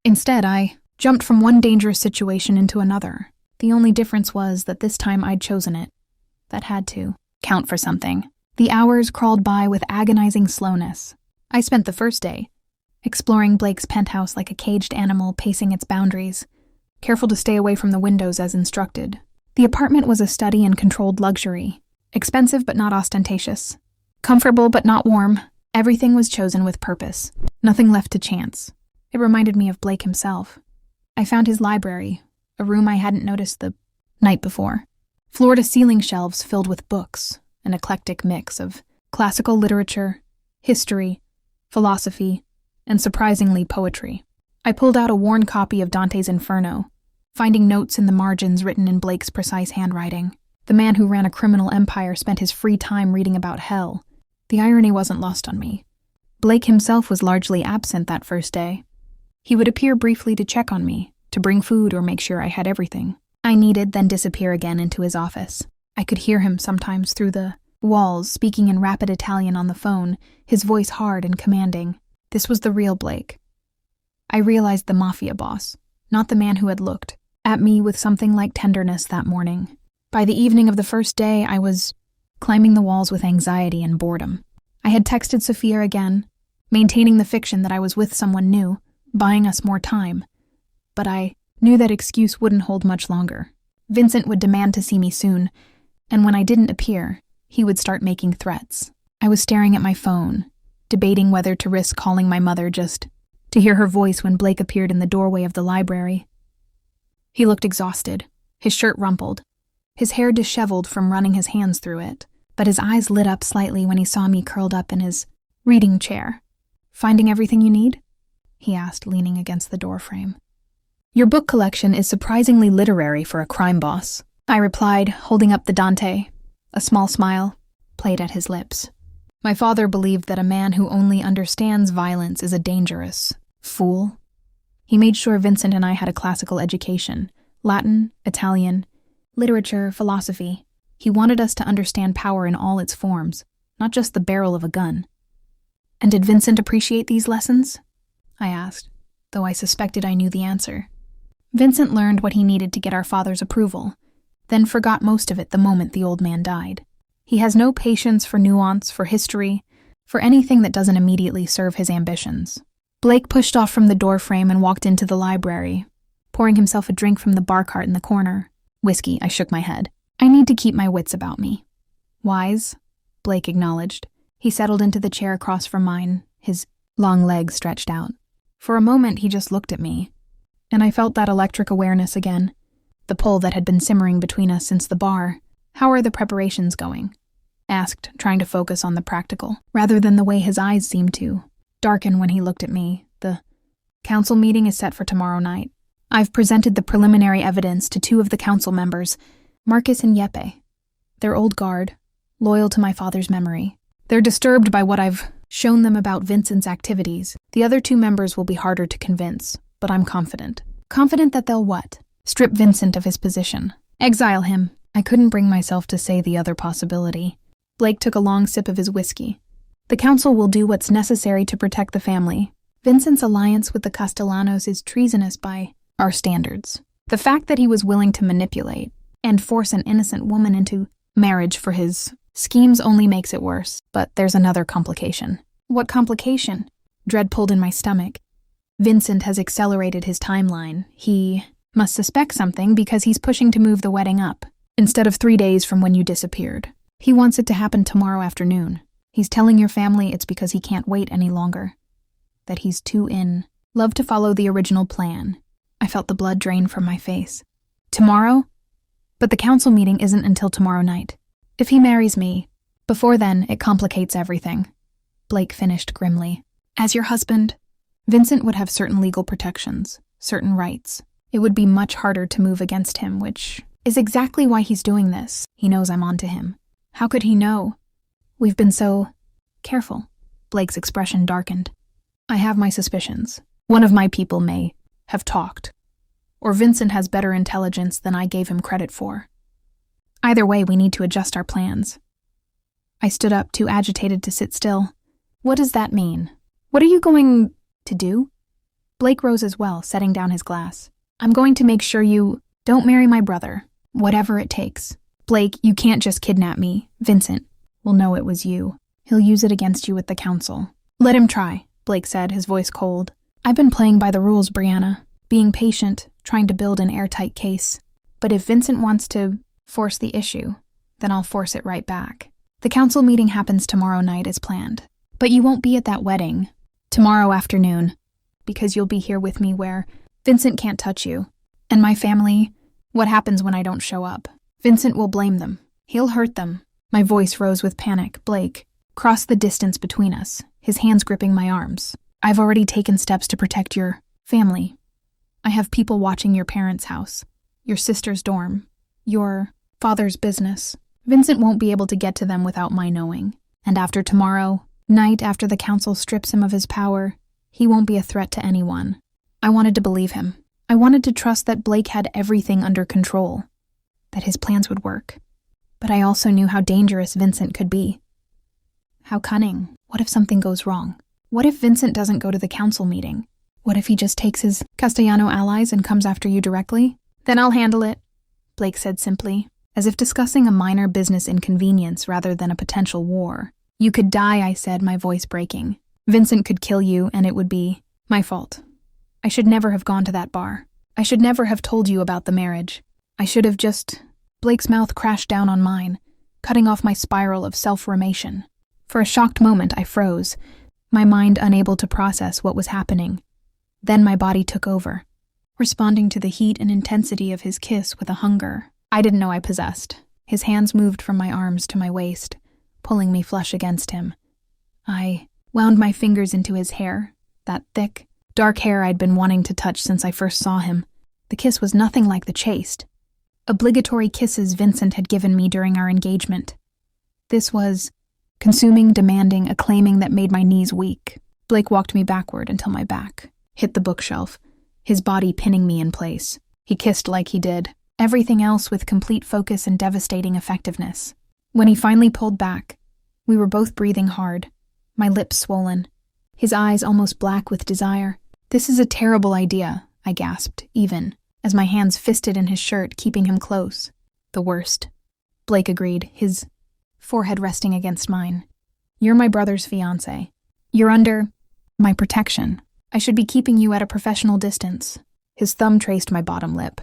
Instead, I jumped from one dangerous situation into another. The only difference was that this time I'd chosen it. That had to count for something. The hours crawled by with agonizing slowness. I spent the first day exploring Blake's penthouse like a caged animal pacing its boundaries, careful to stay away from the windows as instructed. The apartment was a study in controlled luxury, expensive but not ostentatious, comfortable but not warm. Everything was chosen with purpose, nothing left to chance. It reminded me of Blake himself. I found his library, a room I hadn't noticed the night before. Floor-to-ceiling shelves filled with books, an eclectic mix of classical literature, history, philosophy, and surprisingly poetry. I pulled out a worn copy of Dante's Inferno, finding notes in the margins written in Blake's precise handwriting. The man who ran a criminal empire spent his free time reading about hell. The irony wasn't lost on me. Blake himself was largely absent that first day. He would appear briefly to check on me, to bring food or make sure I had everything. I needed, then disappear again into his office. I could hear him sometimes through the walls, speaking in rapid Italian on the phone, his voice hard and commanding. This was the real Blake. I realized the mafia boss, not the man who had looked at me with something like tenderness that morning. By the evening of the first day, I was climbing the walls with anxiety and boredom. I had texted Sophia again, maintaining the fiction that I was with someone new, buying us more time. But I knew that excuse wouldn't hold much longer. Vincent would demand to see me soon, and when I didn't appear, he would start making threats. I was staring at my phone, debating whether to risk calling my mother just to hear her voice when Blake appeared in the doorway of the library. He looked exhausted, his shirt rumpled, his hair disheveled from running his hands through it, but his eyes lit up slightly when he saw me curled up in his reading chair. "Finding everything you need?" he asked, leaning against the doorframe. "Your book collection is surprisingly literary for a crime boss," I replied, holding up the Dante. A small smile played at his lips. My father believed that a man who only understands violence is a dangerous fool. He made sure Vincent and I had a classical education, Latin, Italian, literature, philosophy. He wanted us to understand power in all its forms, not just the barrel of a gun. "And did Vincent appreciate these lessons?" I asked, though I suspected I knew the answer. Vincent learned what he needed to get our father's approval, then forgot most of it the moment the old man died. He has no patience for nuance, for history, for anything that doesn't immediately serve his ambitions. Blake pushed off from the doorframe and walked into the library, pouring himself a drink from the bar cart in the corner. "Whiskey," I shook my head. "I need to keep my wits about me." "Wise," Blake acknowledged. He settled into the chair across from mine, his long legs stretched out. For a moment, he just looked at me, and I felt that electric awareness again. the pull that had been simmering between us since the bar. "How are the preparations going?" asked, trying to focus on the practical, rather than the way his eyes seemed to darken when he looked at me. "The council meeting is set for tomorrow night. I've presented the preliminary evidence to 2 of the council members, Marcus and Yeppe. They're old guard, loyal to my father's memory. They're disturbed by what I've shown them about Vincent's activities. The other 2 members will be harder to convince, but I'm confident. Confident that they'll what? Strip Vincent of his position. Exile him." I couldn't bring myself to say the other possibility. Blake took a long sip of his whiskey. "The council will do what's necessary to protect the family. Vincent's alliance with the Castellanos is treasonous by our standards. The fact that he was willing to manipulate and force an innocent woman into marriage for his schemes only makes it worse. But there's another complication." "What complication?" Dread pulled in my stomach. "Vincent has accelerated his timeline. He must suspect something because he's pushing to move the wedding up, instead of 3 days from when you disappeared. He wants it to happen tomorrow afternoon. He's telling your family it's because he can't wait any longer. That he's too in love to follow the original plan." I felt the blood drain from my face. "Tomorrow? But the council meeting isn't until tomorrow night. If he marries me, before then, it complicates everything." Blake finished grimly. "As your husband, Vincent would have certain legal protections, certain rights. It would be much harder to move against him, which is exactly why he's doing this. He knows I'm onto him. How could he know? We've been so careful." Blake's expression darkened. "I have my suspicions. One of my people may have talked. Or Vincent has better intelligence than I gave him credit for. Either way, we need to adjust our plans." I stood up, too agitated to sit still. "What does that mean? What are you going to do?" Blake rose as well, setting down his glass. "I'm going to make sure you don't marry my brother, whatever it takes. Blake, you can't just kidnap me. Vincent will know it was you. He'll use it against you at the council." "Let him try," Blake said, his voice cold. "I've been playing by the rules, Brianna, being patient, trying to build an airtight case. But if Vincent wants to force the issue, then I'll force it right back. The council meeting happens tomorrow night as planned. But you won't be at that wedding tomorrow afternoon, because you'll be here with me where Vincent can't touch you. And my family, what happens when I don't show up? Vincent will blame them. He'll hurt them." My voice rose with panic. Blake crossed the distance between us, his hands gripping my arms. "I've already taken steps to protect your family. I have people watching your parents' house, your sister's dorm, your father's business. Vincent won't be able to get to them without my knowing. And after tomorrow night, after the council strips him of his power, he won't be a threat to anyone." I wanted to believe him. I wanted to trust that Blake had everything under control, that his plans would work. But I also knew how dangerous Vincent could be. How cunning. What if something goes wrong? What if Vincent doesn't go to the council meeting? What if he just takes his Castellano allies and comes after you directly? "Then I'll handle it," Blake said simply, as if discussing a minor business inconvenience rather than a potential war. "You could die," I said, my voice breaking. "Vincent could kill you, and it would be my fault. I should never have gone to that bar. I should never have told you about the marriage. I should have just..." Blake's mouth crashed down on mine, cutting off my spiral of self-remation. For a shocked moment, I froze, my mind unable to process what was happening. Then my body took over, responding to the heat and intensity of his kiss with a hunger I didn't know I possessed. His hands moved from my arms to my waist, pulling me flush against him. I wound my fingers into his hair, that thick, dark hair I'd been wanting to touch since I first saw him. The kiss was nothing like the chaste, obligatory kisses Vincent had given me during our engagement. This was consuming, demanding, a claiming that made my knees weak. Blake walked me backward until my back hit the bookshelf, his body pinning me in place. He kissed like he did, everything else with complete focus and devastating effectiveness. When he finally pulled back, we were both breathing hard, my lips swollen, his eyes almost black with desire. "This is a terrible idea," I gasped, even, as my hands fisted in his shirt, keeping him close. "The worst," Blake agreed, his forehead resting against mine. "You're my brother's fiancé. You're under my protection. I should be keeping you at a professional distance." His thumb traced my bottom lip.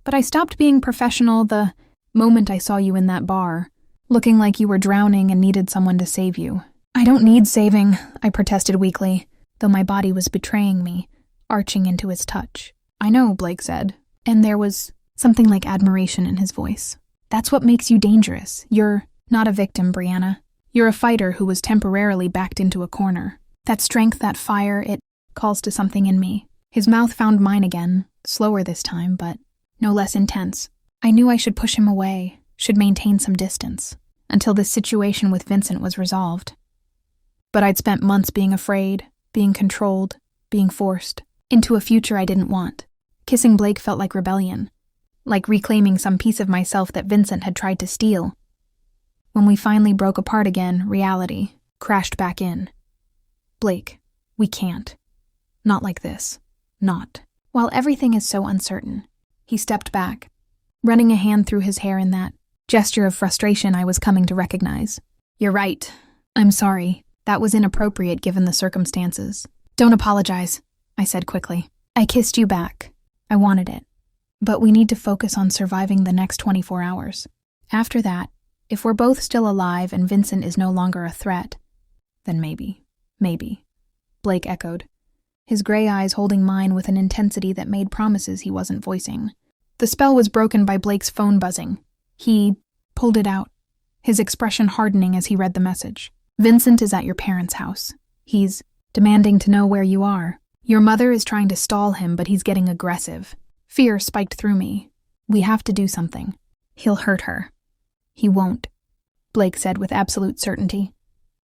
"But I stopped being professional the moment I saw you in that bar, looking like you were drowning and needed someone to save you." "I don't need saving," I protested weakly, though my body was betraying me, arching into his touch. "I know," Blake said, and there was something like admiration in his voice. That's what makes you dangerous. You're not a victim, Brianna. You're a fighter who was temporarily backed into a corner. That strength, that fire, it calls to something in me. His mouth found mine again, slower this time, but no less intense. I knew I should push him away, should maintain some distance, until this situation with Vincent was resolved. But I'd spent months being afraid, being controlled, being forced, into a future I didn't want. Kissing Blake felt like rebellion, like reclaiming some piece of myself that Vincent had tried to steal. When we finally broke apart again, reality crashed back in. Blake, we can't. Not like this. Not. While everything is so uncertain. He stepped back, running a hand through his hair in that gesture of frustration I was coming to recognize. You're right. I'm sorry. That was inappropriate given the circumstances. Don't apologize, I said quickly. I kissed you back. I wanted it. But we need to focus on surviving the next 24 hours. After that, if we're both still alive and Vincent is no longer a threat, then maybe. Blake echoed, his gray eyes holding mine with an intensity that made promises he wasn't voicing. The spell was broken by Blake's phone buzzing. He pulled it out, his expression hardening as he read the message. Vincent is at your parents' house. He's demanding to know where you are. Your mother is trying to stall him, but he's getting aggressive. Fear spiked through me. We have to do something. He'll hurt her. He won't, Blake said with absolute certainty.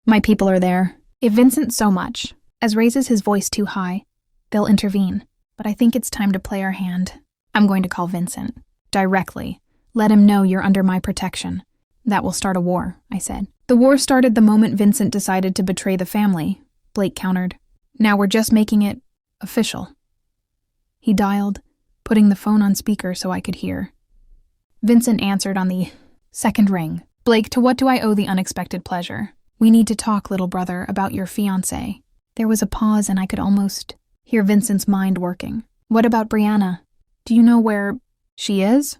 My people are there. If Vincent so much as raises his voice too high, they'll intervene. But I think it's time to play our hand. I'm going to call Vincent. Directly. Let him know you're under my protection. That will start a war, I said. The war started the moment Vincent decided to betray the family, Blake countered. Now we're just making it official. He dialed, putting the phone on speaker so I could hear. Vincent answered on the second ring. Blake, to what do I owe the unexpected pleasure? We need to talk, little brother, about your fiancé. There was a pause and I could almost hear Vincent's mind working. What about Brianna? Do you know where she is?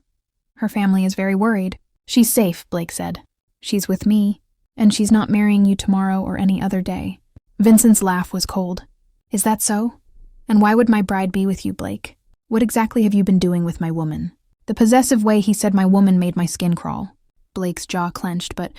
Her family is very worried. She's safe, Blake said. She's with me, and she's not marrying you tomorrow or any other day. Vincent's laugh was cold. Is that so? And why would my bride be with you, Blake? What exactly have you been doing with my woman? The possessive way he said my woman made my skin crawl. Blake's jaw clenched, but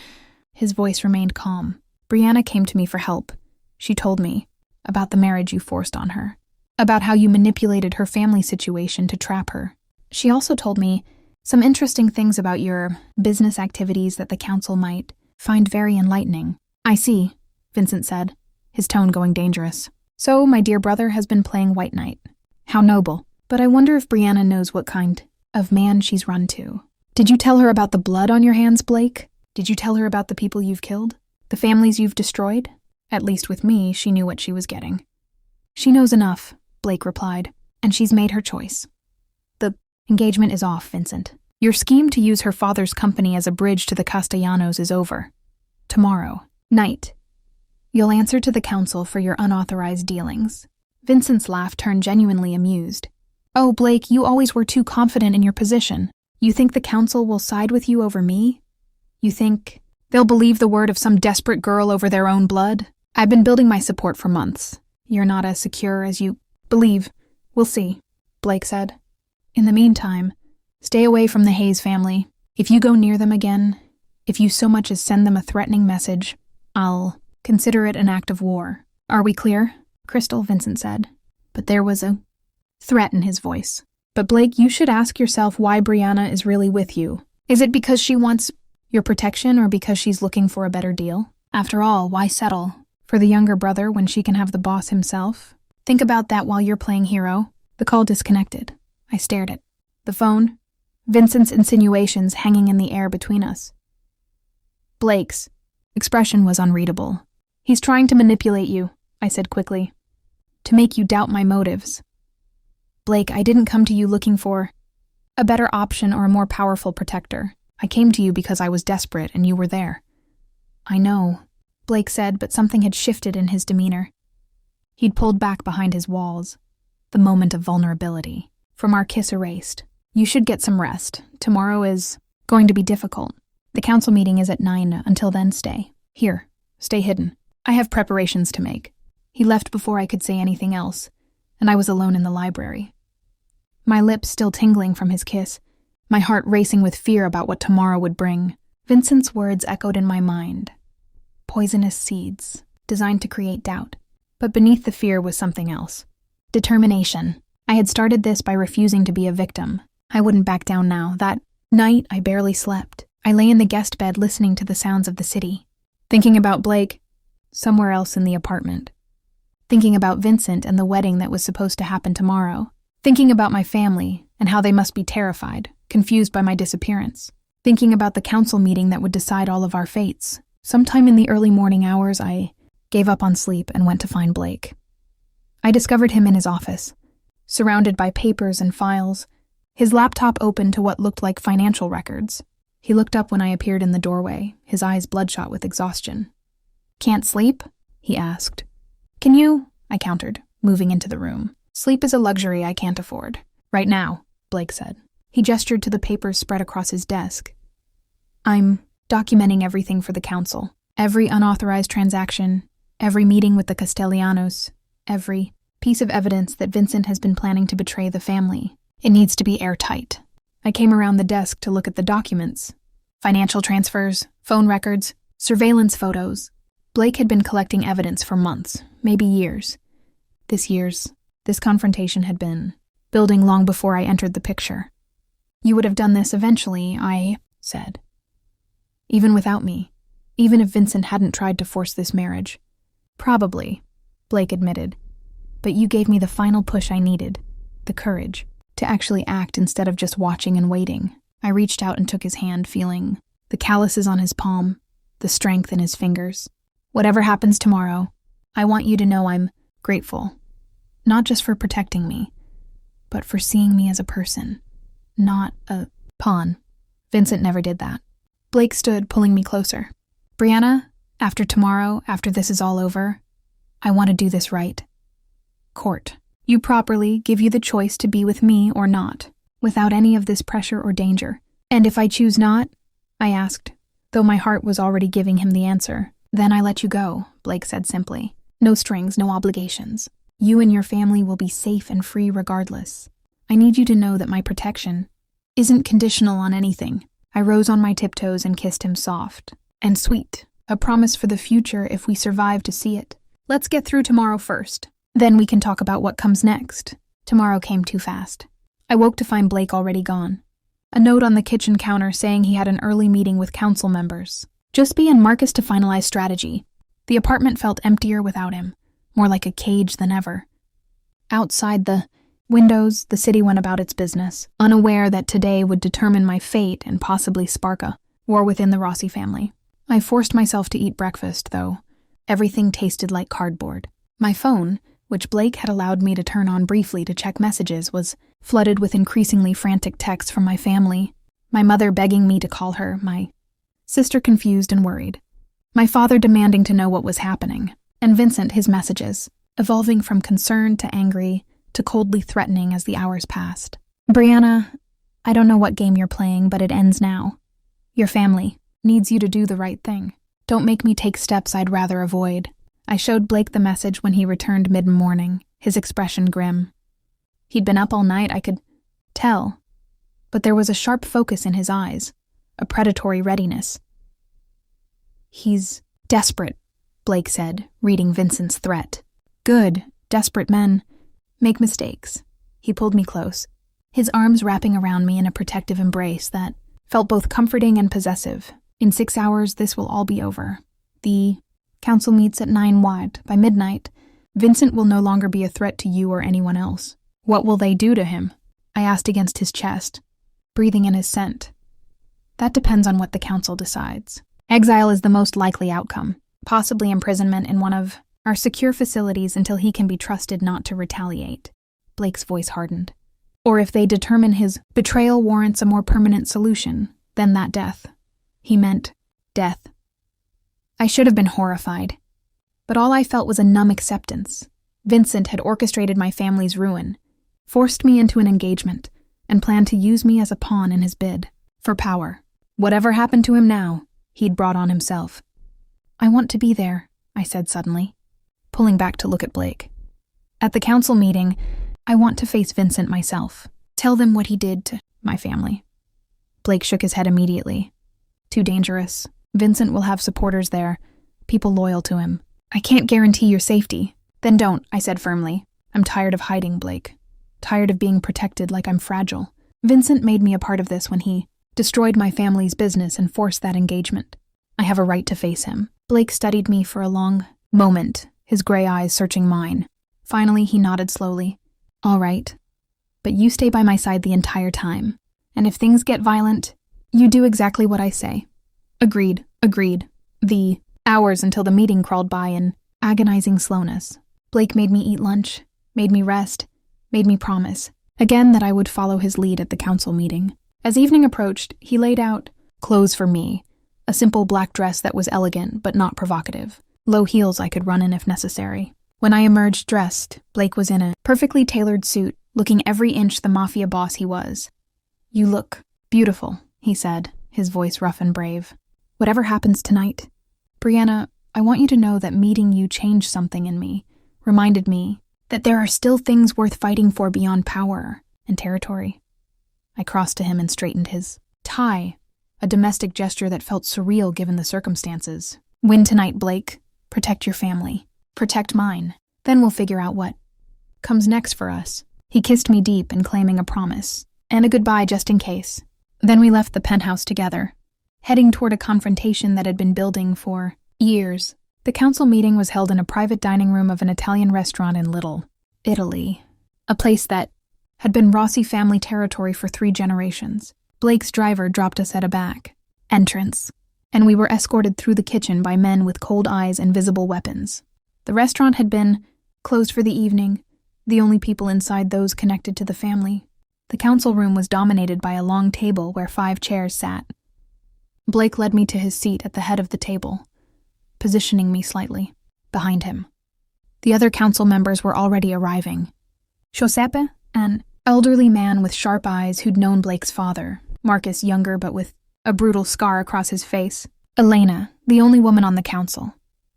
his voice remained calm. Brianna came to me for help. She told me about the marriage you forced on her, about how you manipulated her family situation to trap her. She also told me some interesting things about your business activities that the council might find very enlightening. I see, Vincent said, his tone going dangerous. So my dear brother has been playing White Knight. How noble. But I wonder if Brianna knows what kind of man she's run to. Did you tell her about the blood on your hands, Blake? Did you tell her about the people you've killed? The families you've destroyed? At least with me, she knew what she was getting. She knows enough, Blake replied, and she's made her choice. The engagement is off, Vincent. Your scheme to use her father's company as a bridge to the Castellanos is over. Tomorrow night, you'll answer to the council for your unauthorized dealings. Vincent's laugh turned genuinely amused. Oh, Blake, you always were too confident in your position. You think the council will side with you over me? You think they'll believe the word of some desperate girl over their own blood? I've been building my support for months. You're not as secure as you believe. We'll see, Blake said. In the meantime, stay away from the Hayes family. If you go near them again, if you so much as send them a threatening message, I'll consider it an act of war. Are we clear? Crystal, Vincent said. But there was a threat in his voice. But Blake, you should ask yourself why Brianna is really with you. Is it because she wants your protection or because she's looking for a better deal? After all, why settle for the younger brother when she can have the boss himself? Think about that while you're playing hero. The call disconnected. I stared at the phone, Vincent's insinuations hanging in the air between us. Blake's expression was unreadable. He's trying to manipulate you, I said quickly, to make you doubt my motives. Blake, I didn't come to you looking for a better option or a more powerful protector. I came to you because I was desperate and you were there. I know, Blake said, but something had shifted in his demeanor. He'd pulled back behind his walls, the moment of vulnerability, from our kiss erased. You should get some rest. Tomorrow is going to be difficult. The council meeting is at 9. Until then, stay. Here, stay hidden. I have preparations to make. He left before I could say anything else, and I was alone in the library. My lips still tingling from his kiss, my heart racing with fear about what tomorrow would bring. Vincent's words echoed in my mind. Poisonous seeds, designed to create doubt. But beneath the fear was something else. Determination. I had started this by refusing to be a victim. I wouldn't back down now. That night, I barely slept. I lay in the guest bed listening to the sounds of the city. Thinking about Blake, somewhere else in the apartment. Thinking about Vincent and the wedding that was supposed to happen tomorrow. Thinking about my family and how they must be terrified, confused by my disappearance. Thinking about the council meeting that would decide all of our fates. Sometime in the early morning hours, I gave up on sleep and went to find Blake. I discovered him in his office, surrounded by papers and files, his laptop open to what looked like financial records. He looked up when I appeared in the doorway, his eyes bloodshot with exhaustion. "Can't sleep?" he asked. "Can you?" I countered, moving into the room. "Sleep is a luxury I can't afford. Right now," Blake said. He gestured to the papers spread across his desk. "I'm documenting everything for the council. Every unauthorized transaction, every meeting with the Castellanos, every piece of evidence that Vincent has been planning to betray the family. It needs to be airtight." I came around the desk to look at the documents. Financial transfers, phone records, surveillance photos. Blake had been collecting evidence for months, maybe years. This confrontation had been building long before I entered the picture. "You would have done this eventually," I said. "Even without me. Even if Vincent hadn't tried to force this marriage." "Probably," Blake admitted. "But you gave me the final push I needed, the courage, to actually act instead of just watching and waiting." I reached out and took his hand, feeling the calluses on his palm, the strength in his fingers. "Whatever happens tomorrow, I want you to know I'm grateful. Not just for protecting me, but for seeing me as a person, not a pawn." Vincent never did that. Blake stood, pulling me closer. "Brianna, after tomorrow, after this is all over, I want to do this right. Court. You properly, give you the choice to be with me or not, without any of this pressure or danger. And if I choose not," I asked, though my heart was already giving him the answer. "Then I let you go," Blake said simply. "No strings, no obligations. You and your family will be safe and free regardless. I need you to know that my protection isn't conditional on anything." I rose on my tiptoes and kissed him soft and sweet, a promise for the future if we survive to see it. "Let's get through tomorrow first. Then we can talk about what comes next." Tomorrow came too fast. I woke to find Blake already gone. A note on the kitchen counter saying he had an early meeting with council members. Jusby and Marcus to finalize strategy. The apartment felt emptier without him, more like a cage than ever. Outside the windows, the city went about its business, unaware that today would determine my fate and possibly spark a war within the Rossi family. I forced myself to eat breakfast, though. Everything tasted like cardboard. My phone, which Blake had allowed me to turn on briefly to check messages, was flooded with increasingly frantic texts from my family. My mother begging me to call her, my sister confused and worried, my father demanding to know what was happening, and Vincent his messages, evolving from concerned to angry to coldly threatening as the hours passed. "Brianna, I don't know what game you're playing, but it ends now. Your family needs you to do the right thing. Don't make me take steps I'd rather avoid." I showed Blake the message when he returned mid-morning, his expression grim. He'd been up all night, I could tell, but there was a sharp focus in his eyes, a predatory readiness. "He's desperate," Blake said, reading Vincent's threat. "Good, desperate men make mistakes." He pulled me close, his arms wrapping around me in a protective embrace that felt both comforting and possessive. "In 6 hours, this will all be over. The council meets at 9 Watt. By midnight, Vincent will no longer be a threat to you or anyone else." "What will they do to him?" I asked against his chest, breathing in his scent. "That depends on what the council decides. Exile is the most likely outcome, possibly imprisonment in one of our secure facilities until he can be trusted not to retaliate." Blake's voice hardened. "Or if they determine his betrayal warrants a more permanent solution, then that death." He meant death. I should have been horrified, but all I felt was a numb acceptance. Vincent had orchestrated my family's ruin, forced me into an engagement, and planned to use me as a pawn in his bid for power. Whatever happened to him now, he'd brought on himself. "I want to be there," I said suddenly, pulling back to look at Blake. "At the council meeting, I want to face Vincent myself, tell them what he did to my family, Blake shook his head immediately. Too dangerous. Vincent will have supporters there, people loyal to him. I can't guarantee your safety. Then don't, I said firmly. I'm tired of hiding, Blake. Tired of being protected like I'm fragile. Vincent made me a part of this when he destroyed my family's business and forced that engagement. I have a right to face him. Blake studied me for a long moment, his gray eyes searching mine. Finally, he nodded slowly. All right. But you stay by my side the entire time. And if things get violent, you do exactly what I say. Agreed. The hours until the meeting crawled by in agonizing slowness. Blake made me eat lunch, made me rest, made me promise, again, that I would follow his lead at the council meeting. As evening approached, he laid out clothes for me, a simple black dress that was elegant but not provocative, low heels I could run in if necessary. When I emerged dressed, Blake was in a perfectly tailored suit, looking every inch the mafia boss he was. You look beautiful, he said, his voice rough and brave. Whatever happens tonight, Brianna, I want you to know that meeting you changed something in me, reminded me that there are still things worth fighting for beyond power and territory. I crossed to him and straightened his tie, a domestic gesture that felt surreal given the circumstances. Win tonight, Blake. Protect your family. Protect mine. Then we'll figure out what comes next for us. He kissed me deep in claiming a promise, and a goodbye just in case. Then we left the penthouse together, heading toward a confrontation that had been building for years. The council meeting was held in a private dining room of an Italian restaurant in Little, Italy, a place that had been Rossi family territory for 3 generations. Blake's driver dropped us at a back entrance, and we were escorted through the kitchen by men with cold eyes and visible weapons. The restaurant had been closed for the evening, the only people inside those connected to the family. The council room was dominated by a long table where 5 chairs sat. Blake led me to his seat at the head of the table, positioning me slightly behind him. The other council members were already arriving. Giuseppe, an elderly man with sharp eyes who'd known Blake's father, Marcus younger but with a brutal scar across his face, Elena, the only woman on the council,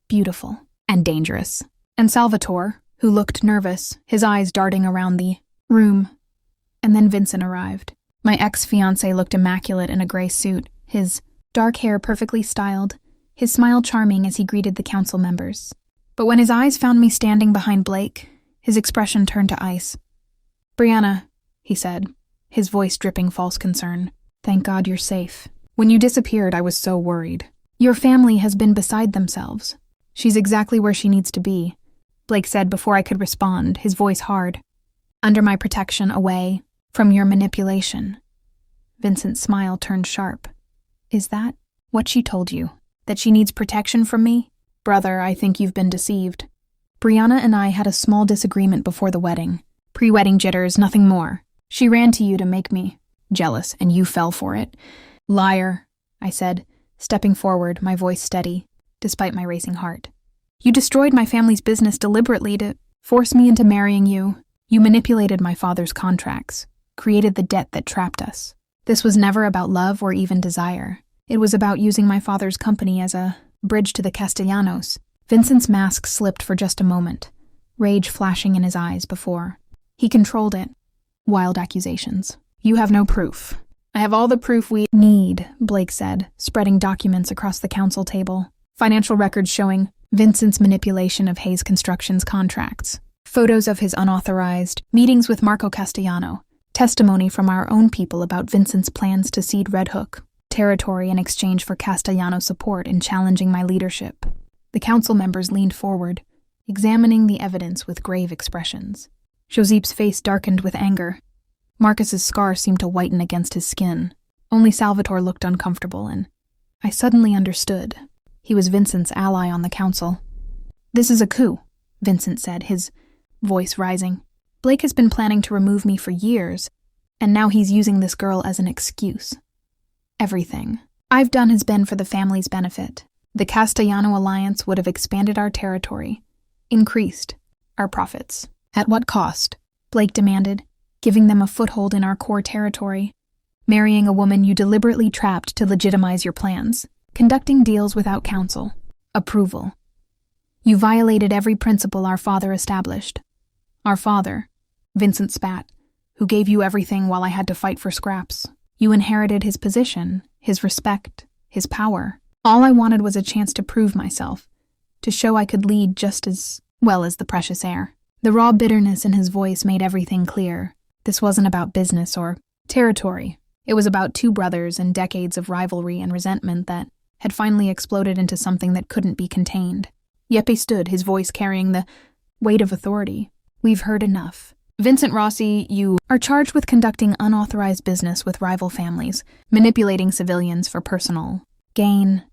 beautiful and dangerous, and Salvatore, who looked nervous, his eyes darting around the room. And then Vincent arrived. My ex-fiancé looked immaculate in a gray suit, his dark hair perfectly styled, his smile charming as he greeted the council members. But when his eyes found me standing behind Blake, his expression turned to ice. Brianna, he said, his voice dripping false concern. Thank God you're safe. When you disappeared, I was so worried. Your family has been beside themselves. She's exactly where she needs to be, Blake said before I could respond, his voice hard. Under my protection, away from your manipulation. Vincent's smile turned sharp. Is that what she told you? That she needs protection from me? Brother, I think you've been deceived. Brianna and I had a small disagreement before the wedding. Pre-wedding jitters, nothing more. She ran to you to make me jealous, and you fell for it. Liar, I said, stepping forward, my voice steady, despite my racing heart. You destroyed my family's business deliberately to force me into marrying you. You manipulated my father's contracts, created the debt that trapped us. This was never about love or even desire. It was about using my father's company as a bridge to the Castellanos. Vincent's mask slipped for just a moment, rage flashing in his eyes before he controlled it. Wild accusations. You have no proof. I have all the proof we need, Blake said, spreading documents across the council table. Financial records showing Vincent's manipulation of Hayes Construction's contracts. Photos of his unauthorized meetings with Marco Castellano. Testimony from our own people about Vincent's plans to cede Red Hook territory in exchange for Castellano support in challenging my leadership. The council members leaned forward, examining the evidence with grave expressions. Josep's face darkened with anger. Marcus's scar seemed to whiten against his skin. Only Salvatore looked uncomfortable, and I suddenly understood. He was Vincent's ally on the council. This is a coup, Vincent said, his voice rising. Blake has been planning to remove me for years, and now he's using this girl as an excuse. Everything I've done has been for the family's benefit. The Castellano alliance would have expanded our territory, increased our profits. At what cost? Blake demanded, giving them a foothold in our core territory. Marrying a woman you deliberately trapped to legitimize your plans. Conducting deals without counsel. Approval. You violated every principle our father established. Our father, Vincent spat, who gave you everything while I had to fight for scraps. You inherited his position, his respect, his power. All I wanted was a chance to prove myself, to show I could lead just as well as the precious heir. The raw bitterness in his voice made everything clear. This wasn't about business or territory. It was about two brothers and decades of rivalry and resentment that had finally exploded into something that couldn't be contained. Yeppe stood, his voice carrying the weight of authority. We've heard enough. Vincent Rossi, you are charged with conducting unauthorized business with rival families, manipulating civilians for personal gain,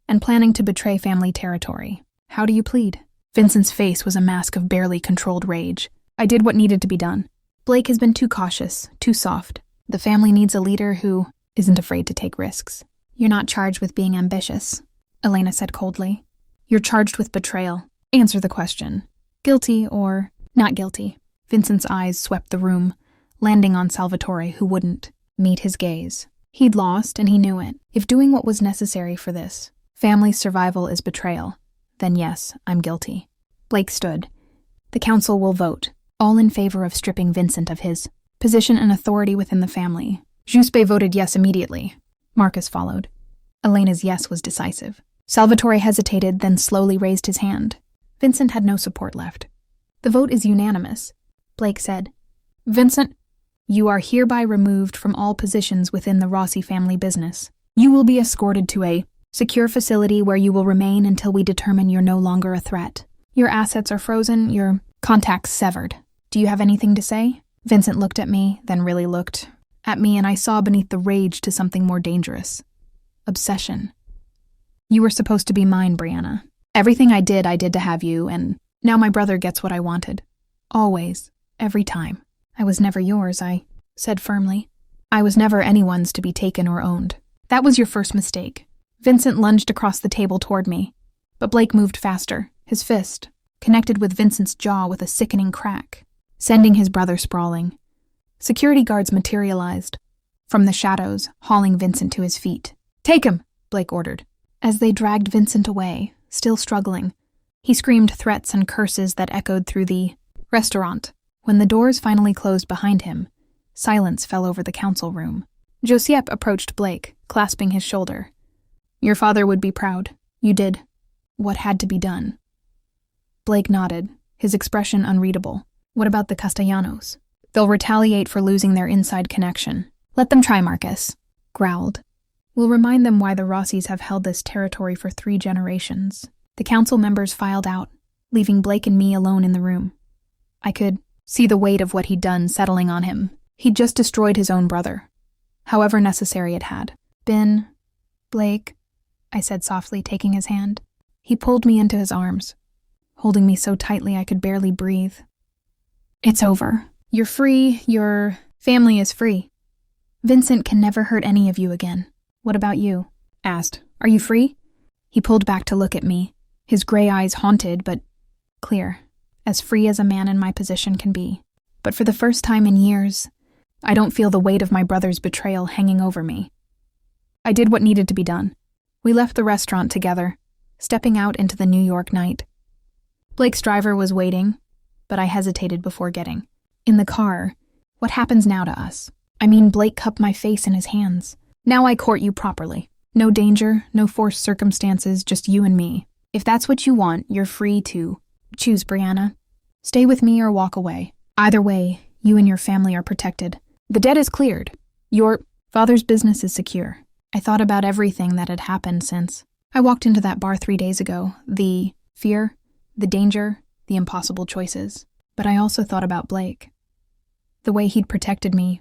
and planning to betray family territory. How do you plead? Vincent's face was a mask of barely controlled rage. I did what needed to be done. Blake has been too cautious, too soft. The family needs a leader who isn't afraid to take risks. You're not charged with being ambitious, Elena said coldly. You're charged with betrayal. Answer the question. Guilty or not guilty? Vincent's eyes swept the room, landing on Salvatore, who wouldn't meet his gaze. He'd lost, and he knew it. If doing what was necessary for this family's survival is betrayal, then yes, I'm guilty. Blake stood. The council will vote, all in favor of stripping Vincent of his position and authority within the family. Giuseppe voted yes immediately. Marcus followed. Elena's yes was decisive. Salvatore hesitated, then slowly raised his hand. Vincent had no support left. The vote is unanimous, Blake said. Vincent, you are hereby removed from all positions within the Rossi family business. You will be escorted to a secure facility where you will remain until we determine you're no longer a threat. Your assets are frozen, your contacts severed. Do you have anything to say? Vincent looked at me, then really looked at me, and I saw beneath the rage to something more dangerous. Obsession. You were supposed to be mine, Brianna. Everything I did to have you, and now my brother gets what I wanted. Always. Every time. I was never yours, I said firmly. I was never anyone's to be taken or owned. That was your first mistake. Vincent lunged across the table toward me, but Blake moved faster, his fist connected with Vincent's jaw with a sickening crack, sending his brother sprawling. Security guards materialized from the shadows, hauling Vincent to his feet. Take him, Blake ordered. As they dragged Vincent away, still struggling, he screamed threats and curses that echoed through the restaurant. When the doors finally closed behind him, silence fell over the council room. Giuseppe approached Blake, clasping his shoulder. Your father would be proud. You did what had to be done. Blake nodded, his expression unreadable. What about the Castellanos? They'll retaliate for losing their inside connection. Let them try, Marcus growled. We'll remind them why the Rossis have held this territory for 3 generations. The council members filed out, leaving Blake and me alone in the room. I could see the weight of what he'd done settling on him. He'd just destroyed his own brother, however necessary it had been. Blake, I said softly, taking his hand. He pulled me into his arms, holding me so tightly I could barely breathe. It's over. You're free. Your family is free. Vincent can never hurt any of you again. What about you? Asked. Are you free? He pulled back to look at me, his gray eyes haunted but clear, as free as a man in my position can be. But for the first time in years, I don't feel the weight of my brother's betrayal hanging over me. I did what needed to be done. We left the restaurant together, stepping out into the New York night. Blake's driver was waiting, but I hesitated before getting in the car. What happens now to us? I mean, Blake cupped my face in his hands. Now I court you properly. No danger, no forced circumstances, just you and me. If that's what you want, you're free to choose, Brianna. Stay with me or walk away. Either way, you and your family are protected. The debt is cleared. Your father's business is secure. I thought about everything that had happened since I walked into that bar 3 days ago. The fear, the danger, the impossible choices. But I also thought about Blake. The way he'd protected me,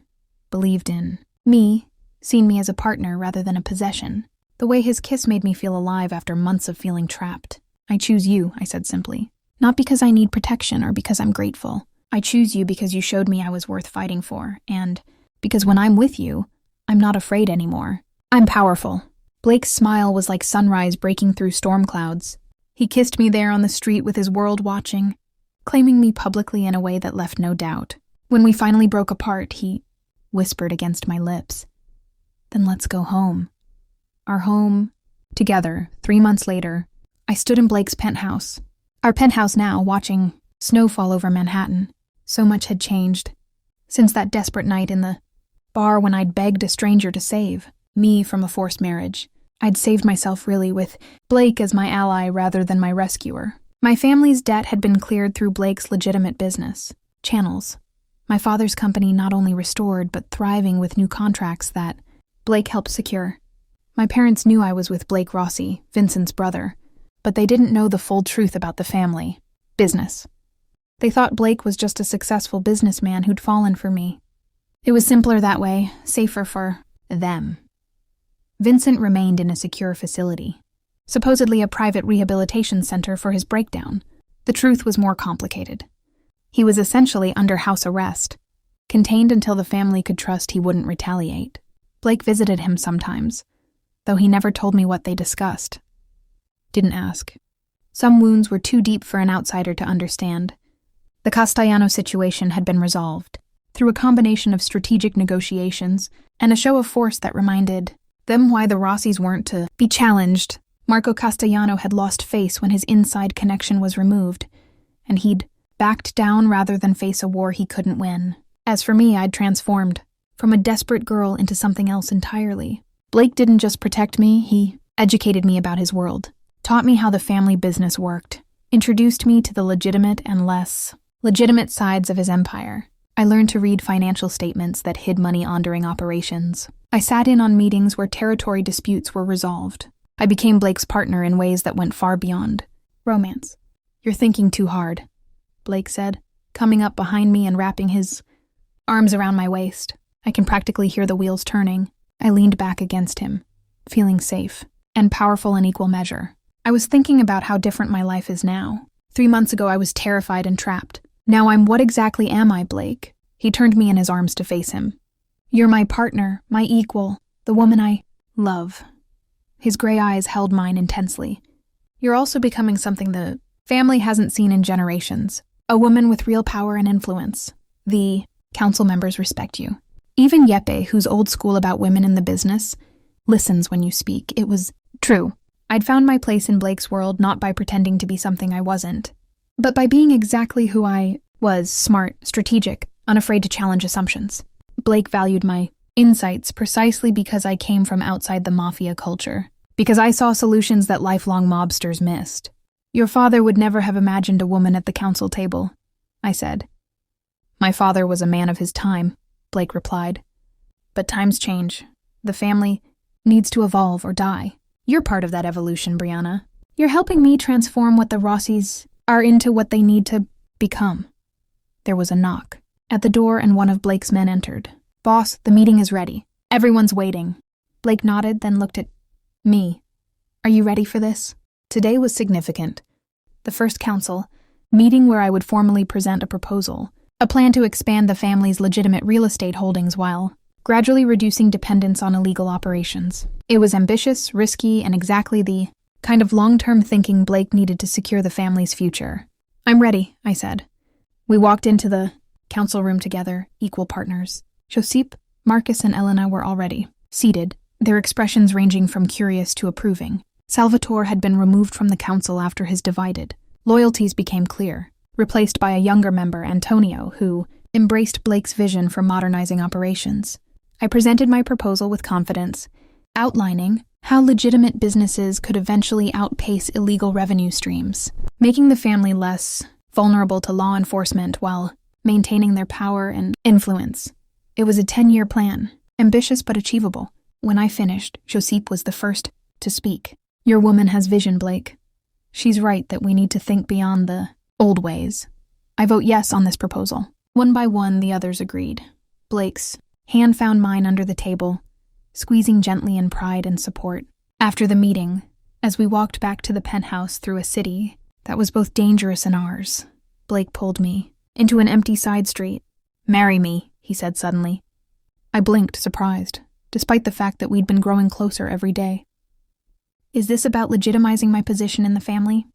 believed in me, seen me as a partner rather than a possession. The way his kiss made me feel alive after months of feeling trapped. I choose you, I said simply. Not because I need protection or because I'm grateful. I choose you because you showed me I was worth fighting for, and because when I'm with you, I'm not afraid anymore. I'm powerful. Blake's smile was like sunrise breaking through storm clouds. He kissed me there on the street with his world watching, claiming me publicly in a way that left no doubt. When we finally broke apart, he whispered against my lips, "Then let's go home." Our home, together, 3 months later, I stood in Blake's penthouse. Our penthouse now, watching snow fall over Manhattan. So much had changed since that desperate night in the bar when I'd begged a stranger to save me from a forced marriage. I'd saved myself really, with Blake as my ally rather than my rescuer. My family's debt had been cleared through Blake's legitimate business channels. My father's company not only restored but thriving with new contracts that Blake helped secure. My parents knew I was with Blake Rossi, Vincent's brother, but they didn't know the full truth about the family business. They thought Blake was just a successful businessman who'd fallen for me. It was simpler that way, safer for them. Vincent remained in a secure facility, supposedly a private rehabilitation center for his breakdown. The truth was more complicated. He was essentially under house arrest, contained until the family could trust he wouldn't retaliate. Blake visited him sometimes, though he never told me what they discussed. Didn't ask. Some wounds were too deep for an outsider to understand. The Castellano situation had been resolved through a combination of strategic negotiations and a show of force that reminded them why the Rossis weren't to be challenged. Marco Castellano had lost face when his inside connection was removed, and he'd backed down rather than face a war he couldn't win. As for me, I'd transformed from a desperate girl into something else entirely. Blake didn't just protect me, he educated me about his world, taught me how the family business worked, introduced me to the legitimate and less legitimate sides of his empire. I learned to read financial statements that hid money-laundering operations. I sat in on meetings where territory disputes were resolved. I became Blake's partner in ways that went far beyond romance. "You're thinking too hard," Blake said, coming up behind me and wrapping his arms around my waist. I can practically hear the wheels turning. I leaned back against him, feeling safe and powerful in equal measure. I was thinking about how different my life is now. 3 months ago, I was terrified and trapped. Now I'm what exactly am I, Blake? He turned me in his arms to face him. "You're my partner, my equal, the woman I love." His gray eyes held mine intensely. "You're also becoming something the family hasn't seen in generations. A woman with real power and influence. The council members respect you. Even Yeppe, who's old school about women in the business, listens when you speak." It was true. I'd found my place in Blake's world not by pretending to be something I wasn't, but by being exactly who I was: smart, strategic, unafraid to challenge assumptions. Blake valued my insights precisely because I came from outside the mafia culture, because I saw solutions that lifelong mobsters missed. "Your father would never have imagined a woman at the council table," I said. "My father was a man of his time," Blake replied. "But times change. The family needs to evolve or die. You're part of that evolution, Brianna. You're helping me transform what the Rossis are into what they need to become." There was a knock at the door and one of Blake's men entered. "Boss, the meeting is ready. Everyone's waiting." Blake nodded, then looked at me. "Are you ready for this?" Today was significant. The first council meeting where I would formally present a proposal, a plan to expand the family's legitimate real estate holdings while gradually reducing dependence on illegal operations. It was ambitious, risky, and exactly the kind of long-term thinking Blake needed to secure the family's future. "I'm ready," I said. We walked into the council room together, equal partners. Josip, Marcus, and Elena were already seated, their expressions ranging from curious to approving. Salvatore had been removed from the council after his divided. Loyalties became clear, replaced by a younger member, Antonio, who embraced Blake's vision for modernizing operations. I presented my proposal with confidence, outlining how legitimate businesses could eventually outpace illegal revenue streams, making the family less vulnerable to law enforcement while maintaining their power and influence. It was a 10-year plan, ambitious but achievable. When I finished, Josip was the first to speak. "Your woman has vision, Blake. She's right that we need to think beyond the old ways. I vote yes on this proposal." One by one, the others agreed. Blake's hand found mine under the table, squeezing gently in pride and support. After the meeting, as we walked back to the penthouse through a city that was both dangerous and ours, Blake pulled me into an empty side street. "Marry me," he said suddenly. I blinked, surprised, despite the fact that we'd been growing closer every day. "Is this about legitimizing my position in the family?"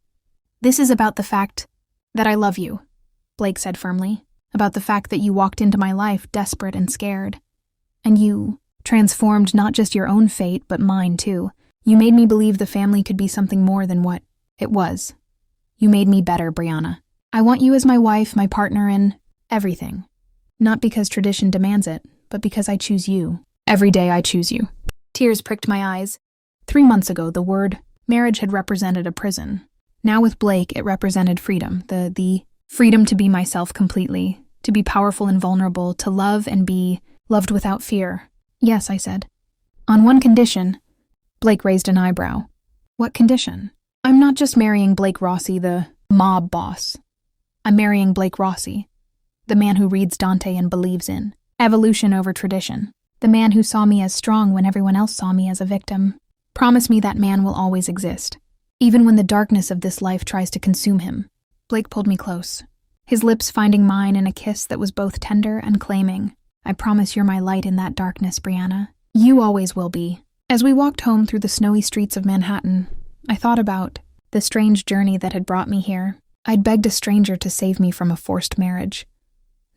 "This is about the fact that I love you," Blake said firmly. "About the fact that you walked into my life desperate and scared. And you transformed not just your own fate, but mine too. You made me believe the family could be something more than what it was. You made me better, Brianna. I want you as my wife, my partner, in everything. Not because tradition demands it, but because I choose you. Every day I choose you. Tears pricked my eyes. 3 months ago, the word marriage had represented a prison. Now with Blake, it represented freedom. The freedom to be myself completely, to be powerful and vulnerable, to love and be loved without fear. Yes, I said. On one condition. Blake raised an eyebrow. What condition? I'm not just marrying Blake Rossi, the mob boss. I'm marrying Blake Rossi, the man who reads Dante and believes in evolution over tradition, the man who saw me as strong when everyone else saw me as a victim. Promise me that man will always exist, even when the darkness of this life tries to consume him. Blake pulled me close, his lips finding mine in a kiss that was both tender and claiming. I promise you're my light in that darkness, Brianna. You always will be. As we walked home through the snowy streets of Manhattan, I thought about the strange journey that had brought me here. I'd begged a stranger to save me from a forced marriage,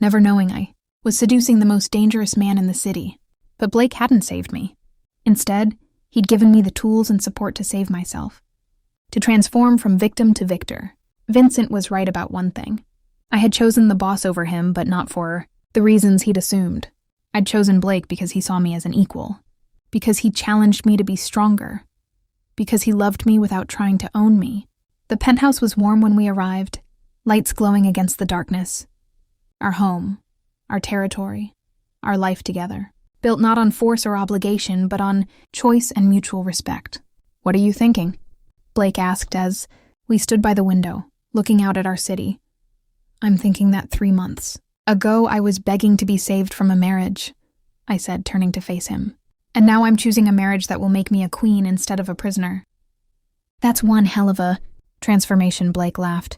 never knowing I was seducing the most dangerous man in the city. But Blake hadn't saved me. Instead, he'd given me the tools and support to save myself, to transform from victim to victor. Vincent was right about one thing. I had chosen the boss over him, but not for the reasons he'd assumed. I'd chosen Blake because he saw me as an equal, because he challenged me to be stronger, because he loved me without trying to own me. The penthouse was warm when we arrived, lights glowing against the darkness. Our home, our territory, our life together, built not on force or obligation, but on choice and mutual respect. What are you thinking? Blake asked as we stood by the window, looking out at our city. I'm thinking that 3 months ago I was begging to be saved from a marriage, I said, turning to face him. And now I'm choosing a marriage that will make me a queen instead of a prisoner. That's one hell of a transformation, Blake laughed.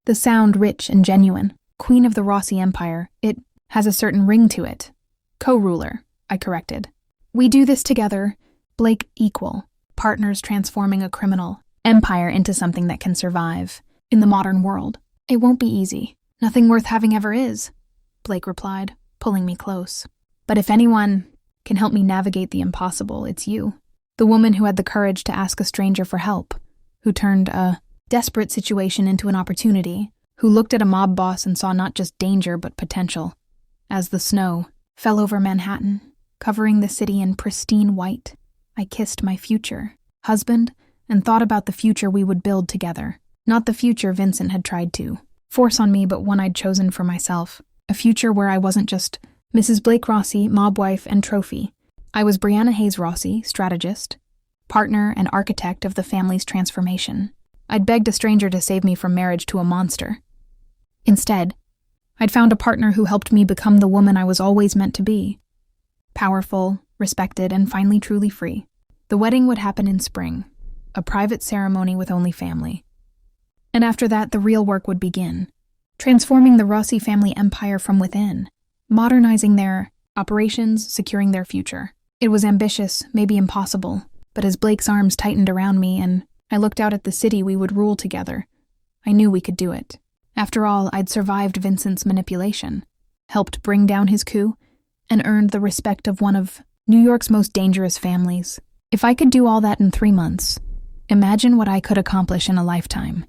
The sound rich and genuine. Queen of the Rossi Empire. It has a certain ring to it. Co-ruler, I corrected. We do this together. Blake equal. Partners transforming a criminal empire into something that can survive in the modern world. It won't be easy. Nothing worth having ever is, Blake replied, pulling me close. But if anyone can help me navigate the impossible, it's you. The woman who had the courage to ask a stranger for help, who turned a desperate situation into an opportunity, who looked at a mob boss and saw not just danger but potential. As the snow fell over Manhattan, covering the city in pristine white, I kissed my future husband and thought about the future we would build together. Not the future Vincent had tried to force on me, but one I'd chosen for myself. A future where I wasn't just Mrs. Blake Rossi, mob wife, and trophy. I was Brianna Hayes Rossi, strategist, partner and architect of the family's transformation. I'd begged a stranger to save me from marriage to a monster. Instead, I'd found a partner who helped me become the woman I was always meant to be. Powerful, respected, and finally truly free. The wedding would happen in spring, a private ceremony with only family. And after that, the real work would begin, transforming the Rossi family empire from within, modernizing their operations, securing their future. It was ambitious, maybe impossible, but as Blake's arms tightened around me and I looked out at the city we would rule together, I knew we could do it. After all, I'd survived Vincent's manipulation, helped bring down his coup, and earned the respect of one of New York's most dangerous families. If I could do all that in 3 months, imagine what I could accomplish in a lifetime.